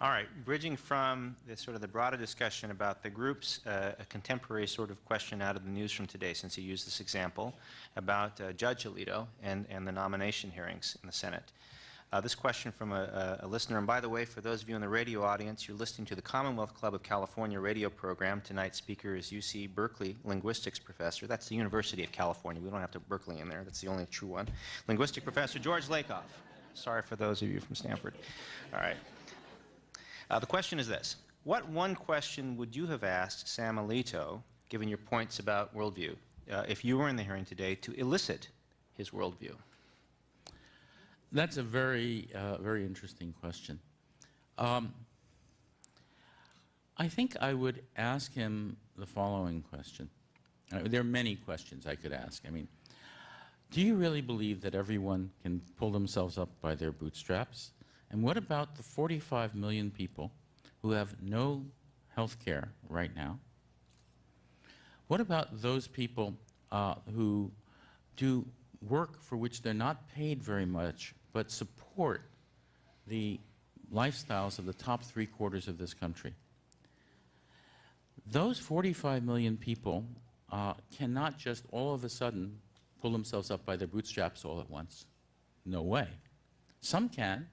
C: All right, bridging from the sort of the broader discussion about the groups, a contemporary sort of question out of the news from today, since you used this example, about Judge Alito and the nomination hearings in the Senate. This question from a listener, and by the way, for those of you in the radio audience, you're listening to the Commonwealth Club of California radio program. Tonight's speaker is UC Berkeley linguistics professor. That's the University of California. We don't have to Berkeley in there. That's the only true one. Linguistic professor George Lakoff. Sorry for those of you from Stanford. All right. The question is this. What one question would you have asked Sam Alito, given your points about worldview, if you were in the hearing today, to elicit his worldview?
B: That's a very, very interesting question. I think I would ask him the following question. There are many questions I could ask. I mean, Do you really believe that everyone can pull themselves up by their bootstraps? And what about the 45 million people who have no health care right now? What about those people who do work for which they're not paid very much, but support the lifestyles of the top 3/4 of this country? Those 45 million people cannot just all of a sudden pull themselves up by their bootstraps all at once. No way. Some can,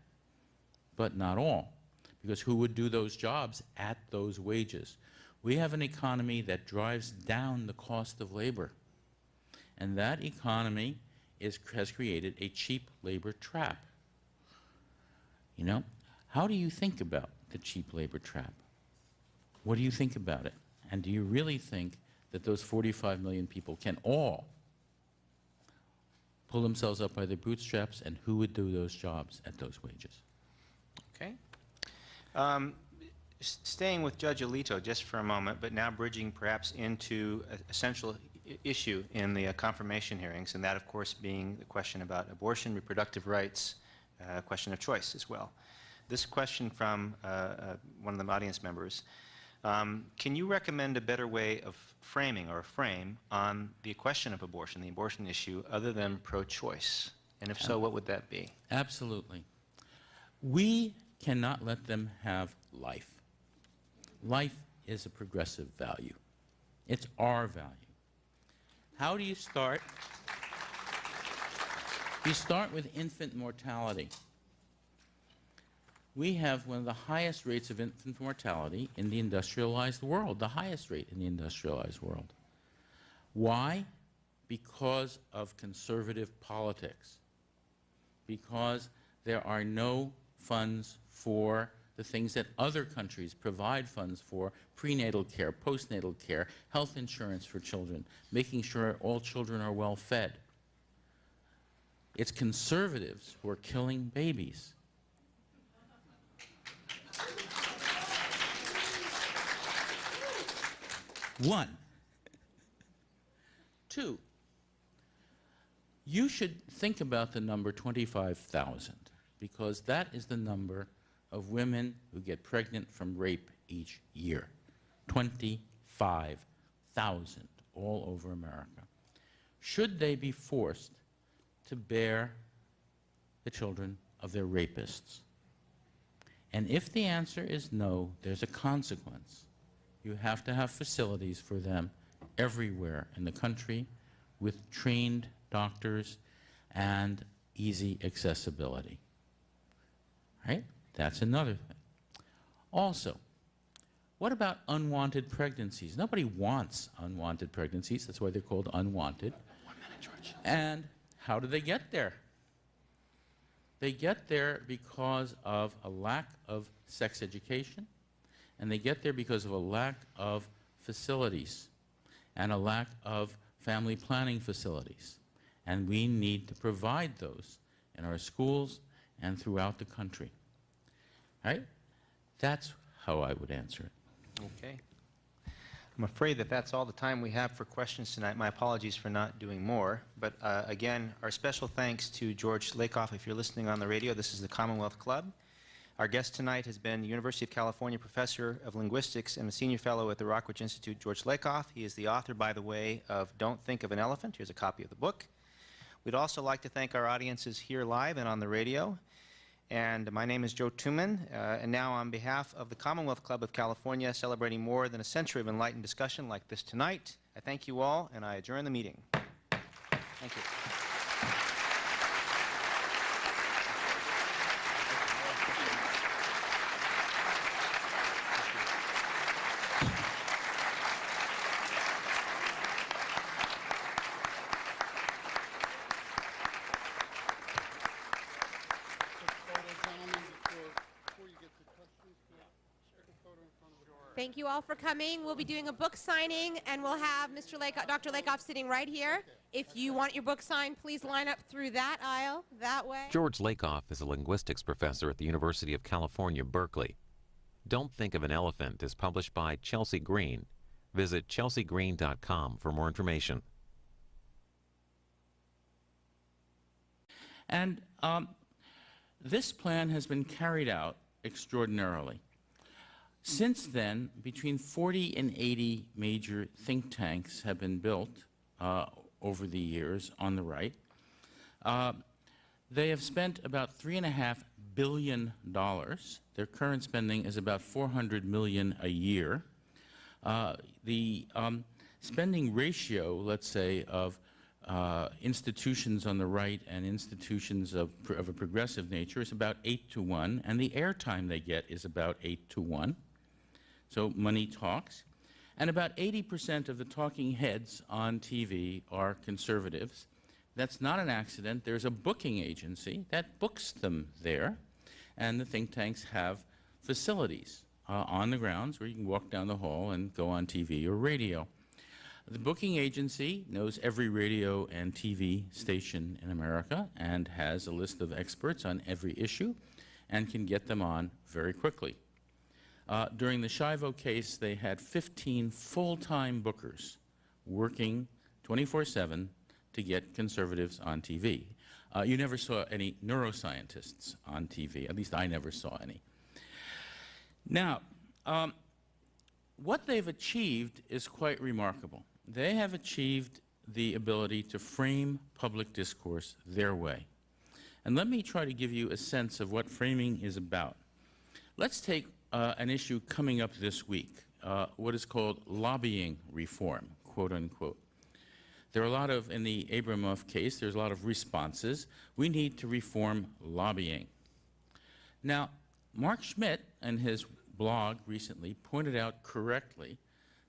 B: but not all, because who would do those jobs at those wages? We have an economy that drives down the cost of labor, and that economy has created a cheap labor trap. You know, how do you think about the cheap labor trap? What do you think about it? And do you really think that those 45 million people can all pull themselves up by their bootstraps, and who would do those jobs at those wages?
C: Okay. Staying with Judge Alito just for a moment, but now bridging perhaps into a central issue in the confirmation hearings, and that, of course, being the question about abortion, reproductive rights, question of choice as well. This question from one of the audience members. Can you recommend a better way of framing or a frame on the question of abortion, the abortion issue, other than pro-choice? And if so, what would that be?
B: Absolutely. We cannot let them have life. Life is a progressive value. It's our value. How do you start? You start with infant mortality. We have one of the highest rates of infant mortality in the industrialized world, the highest rate in the industrialized world. Why? Because of conservative politics. Because there are no funds for the things that other countries provide funds for: prenatal care, postnatal care, health insurance for children, making sure all children are well fed. It's conservatives who are killing babies. One. Two, you should think about the number 25,000, because that is the number of women who get pregnant from rape each year. 25,000 all over America. Should they be forced to bear the children of their rapists? And if the answer is no, there's a consequence. You have to have facilities for them everywhere in the country with trained doctors and easy accessibility. Right? That's another thing. Also, what about unwanted pregnancies? Nobody wants unwanted pregnancies. That's why they're called unwanted.
C: 1 minute, George.
B: And how do they get there? They get there because of a lack of sex education, and they get there because of a lack of facilities and a lack of family planning facilities. And we need to provide those in our schools and throughout the country. Right? That's how I would answer it.
C: Okay. I'm afraid that that's all the time we have for questions tonight. My apologies for not doing more. But again, our special thanks to George Lakoff. If you're listening on the radio, this is the Commonwealth Club. Our guest tonight has been University of California Professor of Linguistics and a Senior Fellow at the Rockridge Institute, George Lakoff. He is the author, by the way, of Don't Think of an Elephant. Here's a copy of the book. We'd also like to thank our audiences here live and on the radio. And my name is Joe Tuman, and now on behalf of the Commonwealth Club of California, celebrating more than a century of enlightened discussion like this tonight, I thank you all, and I adjourn the meeting. Thank you.
D: Thank you all for coming. We'll be doing a book signing, and we'll have Dr. Lakoff sitting right here. If you want your book signed, please line up through that aisle, that way.
A: George Lakoff is a linguistics professor at the University of California, Berkeley. Don't Think of an Elephant is published by Chelsea Green. Visit chelseagreen.com for more information.
B: And this plan has been carried out extraordinarily. Since then, between 40 and 80 major think tanks have been built over the years on the right. They have spent about $3.5 billion. Their current spending is about $400 million a year. The spending ratio, let's say, of institutions on the right and institutions of a progressive nature is about 8 to 1, and the airtime they get is about 8 to 1. So money talks. And about 80% of the talking heads on TV are conservatives. That's not an accident. There's a booking agency that books them there, and the think tanks have facilities on the grounds where you can walk down the hall and go on TV or radio. The booking agency knows every radio and TV station in America and has a list of experts on every issue and can get them on very quickly. During the Shivo case, they had 15 full-time bookers working 24/7 to get conservatives on TV. You never saw any neuroscientists on TV. At least I never saw any. Now, what they've achieved is quite remarkable. They have achieved the ability to frame public discourse their way. And let me try to give you a sense of what framing is about. Let's take an issue coming up this week, what is called lobbying reform, quote unquote. There are a lot of, in the Abramoff case, there's a lot of responses. We need to reform lobbying. Now, Mark Schmidt, in his blog recently, pointed out correctly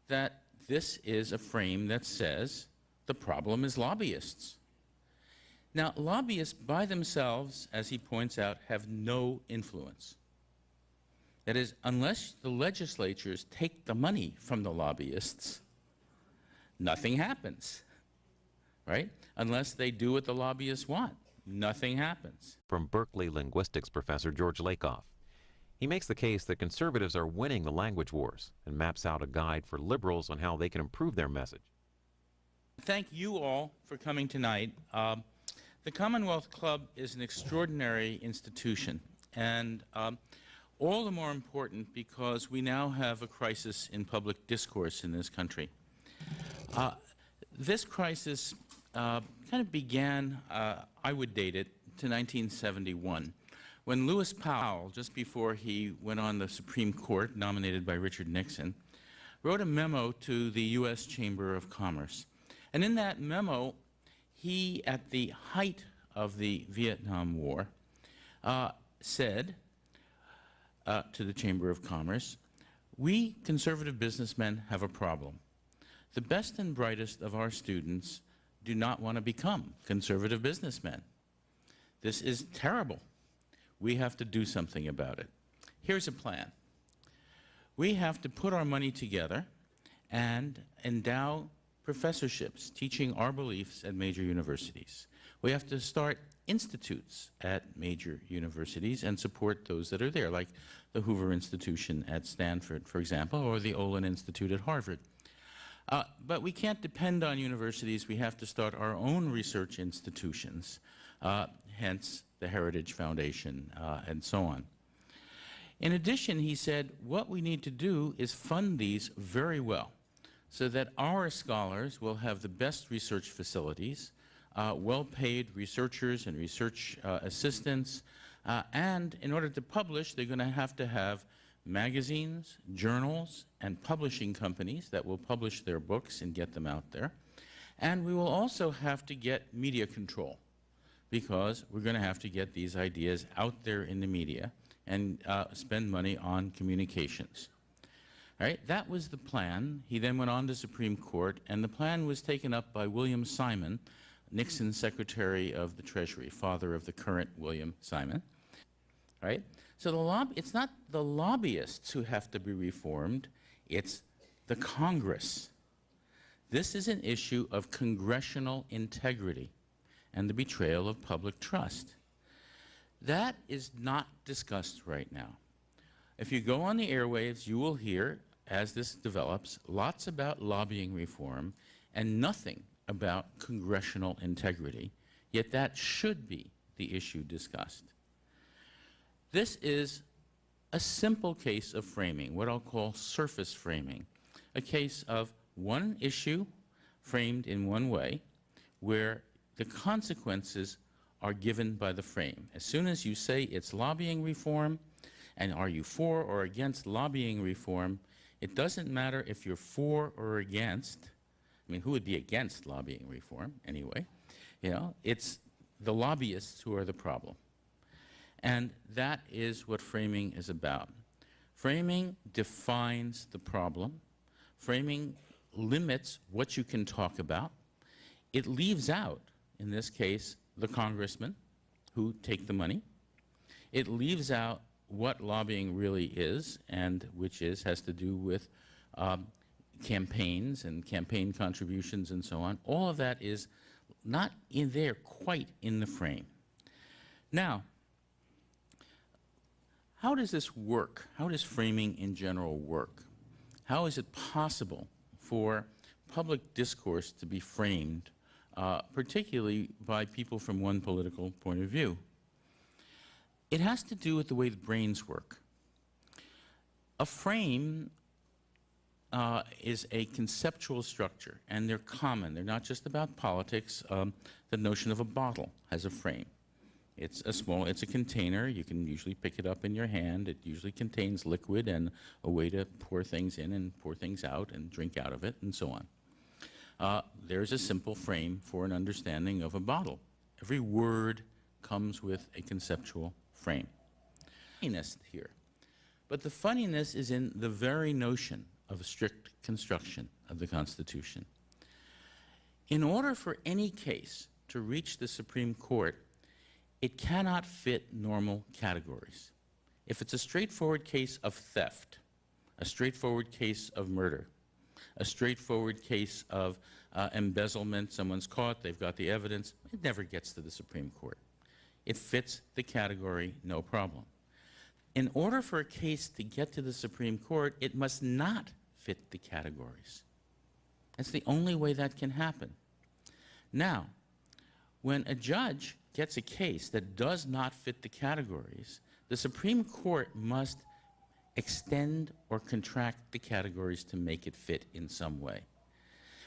B: that this is a frame that says the problem is lobbyists. Now, lobbyists by themselves, as he points out, have no influence. That is, unless the legislatures take the money from the lobbyists, nothing happens, right? Unless they do what the lobbyists want, nothing happens.
A: From Berkeley linguistics professor George Lakoff. He makes the case that conservatives are winning the language wars and maps out a guide for liberals on how they can improve their message.
B: Thank you all for coming tonight. The Commonwealth Club is an extraordinary institution, and all the more important because we now have a crisis in public discourse in this country. This crisis kind of began, I would date it, to 1971, when Lewis Powell, just before he went on the Supreme Court, nominated by Richard Nixon, wrote a memo to the U.S. Chamber of Commerce. And in that memo, he, at the height of the Vietnam War, said to the Chamber of Commerce, "We conservative businessmen have a problem. The best and brightest of our students do not want to become conservative businessmen. This is terrible. We have to do something about it. Here's a plan. We have to put our money together and endow professorships teaching our beliefs at major universities. We have to start institutes at major universities and support those that are there, like the Hoover Institution at Stanford, for example, or the Olin Institute at Harvard. But we can't depend on universities. We have to start our own research institutions, hence the Heritage Foundation, and so on. In addition, he said, what we need to do is fund these very well so that our scholars will have the best research facilities, well-paid researchers and research assistants, and in order to publish, they're going to have magazines, journals, and publishing companies that will publish their books and get them out there. And we will also have to get media control, because we're going to have to get these ideas out there in the media and spend money on communications. All right, that was the plan. He then went on to Supreme Court, and the plan was taken up by William Simon, Nixon's Secretary of the Treasury, father of the current William Simon. All right? So it's not the lobbyists who have to be reformed, it's the Congress. This is an issue of congressional integrity and the betrayal of public trust. That is not discussed right now. If you go on the airwaves, you will hear, as this develops, lots about lobbying reform and nothing about congressional integrity, yet that should be the the issue discussed. This is a simple case of framing, what I'll call surface framing, a case of one issue framed in one way where the consequences are given by the frame. As soon as you say it's lobbying reform, and are you for or against lobbying reform, it doesn't matter if you're for or against. I mean, who would be against lobbying reform anyway? You know, it's the lobbyists who are the problem. And that is what framing is about. Framing defines the problem. Framing limits what you can talk about. It leaves out, in this case, the congressmen who take the money. It leaves out what lobbying really is, and which has to do with campaigns and campaign contributions and so on. All of that is not in there quite in the frame. Now, how does this work? How does framing in general work? How is it possible for public discourse to be framed, particularly by people from one political point of view? It has to do with the way the brains work. A frame is a conceptual structure, and they're common. They're not just about politics. The notion of a bottle has a frame. It's a container. You can usually pick it up in your hand. It usually contains liquid and a way to pour things in and pour things out and drink out of it and so on. There's a simple frame for an understanding of a bottle. Every word comes with a conceptual frame. Funniness here. But the funniness is in the very notion of a strict construction of the Constitution. In order for any case to reach the Supreme Court, it cannot fit normal categories. If it's a straightforward case of theft, a straightforward case of murder, a straightforward case of embezzlement, someone's caught, they've got the evidence, it never gets to the Supreme Court. It fits the category, no problem. In order for a case to get to the Supreme Court, it must not fit the categories. That's the only way that can happen. Now, when a judge gets a case that does not fit the categories, the Supreme Court must extend or contract the categories to make it fit in some way.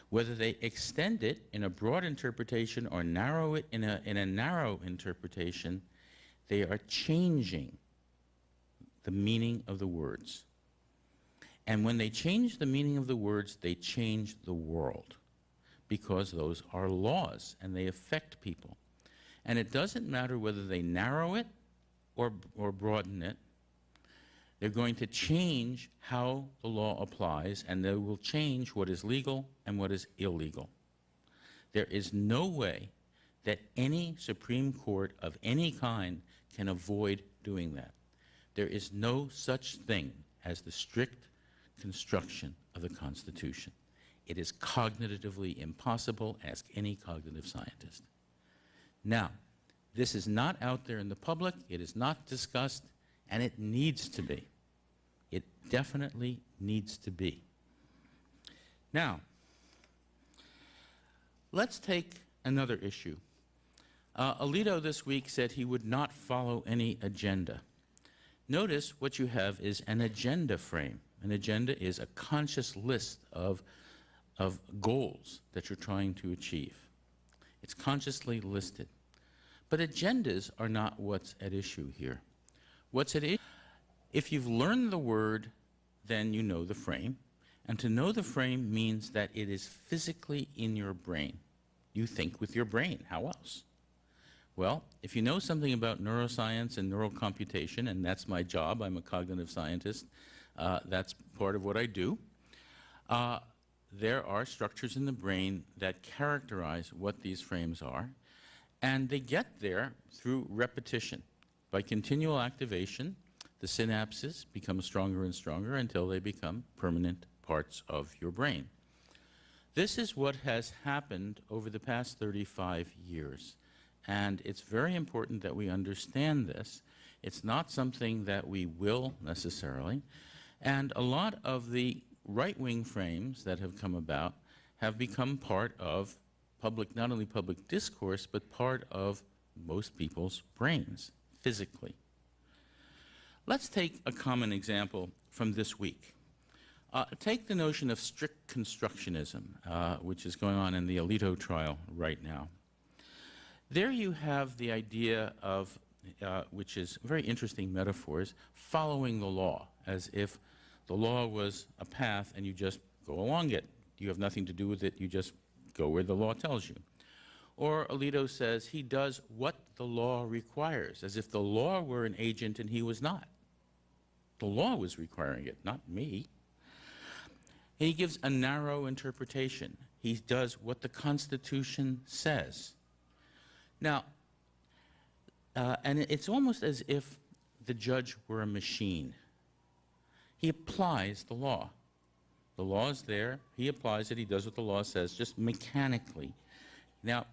B: Whether they extend it in a broad interpretation or narrow it in a narrow interpretation, they are changing the meaning of the words. And when they change the meaning of the words, they change the world, because those are laws and they affect people. And it doesn't matter whether they narrow it or broaden it. They're going to change how the law applies, and they will change what is legal and what is illegal. There is no way that any Supreme Court of any kind can avoid doing that. There is no such thing as the strict construction of the Constitution. It is cognitively impossible. Ask any cognitive scientist. Now, this is not out there in the public. It is not discussed, and it needs to be. It definitely needs to be. Now, let's take another issue. Alito this week said he would not follow any agenda. Notice what you have is an agenda frame. An agenda is a conscious list of goals that you're trying to achieve. It's consciously listed. But agendas are not what's at issue here. What's at issue? If you've learned the word, then you know the frame. And to know the frame means that it is physically in your brain. You think with your brain. How else? Well, if you know something about neuroscience and neural computation, and that's my job, I'm a cognitive scientist, that's part of what I do, there are structures in the brain that characterize what these frames are, and they get there through repetition. By continual activation, the synapses become stronger and stronger until they become permanent parts of your brain. This is what has happened over the past 35 years. And it's very important that we understand this. It's not something that we will necessarily. And a lot of the right-wing frames that have come about have become part of public, not only public discourse, but part of most people's brains, physically. Let's take a common example from this week. Take the notion of strict constructionism, which is going on in the Alito trial right now. There you have the idea of, which is very interesting metaphors, following the law, as if the law was a path and you just go along it. You have nothing to do with it, you just go where the law tells you. Or Alito says he does what the law requires, as if the law were an agent and he was not. The law was requiring it, not me. He gives a narrow interpretation. He does what the Constitution says. Now, and it's almost as if the judge were a machine. He applies the law. The law is there, he applies it, he does what the law says, just mechanically. Now,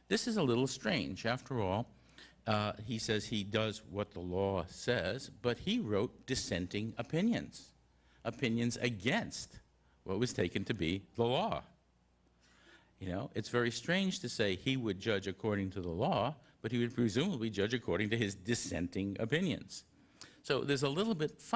B: this is a little strange. After all, he says he does what the law says, but he wrote dissenting opinions, opinions against what was taken to be the law. You know, it's very strange to say he would judge according to the law, but he would presumably judge according to his dissenting opinions. So there's a little bit funny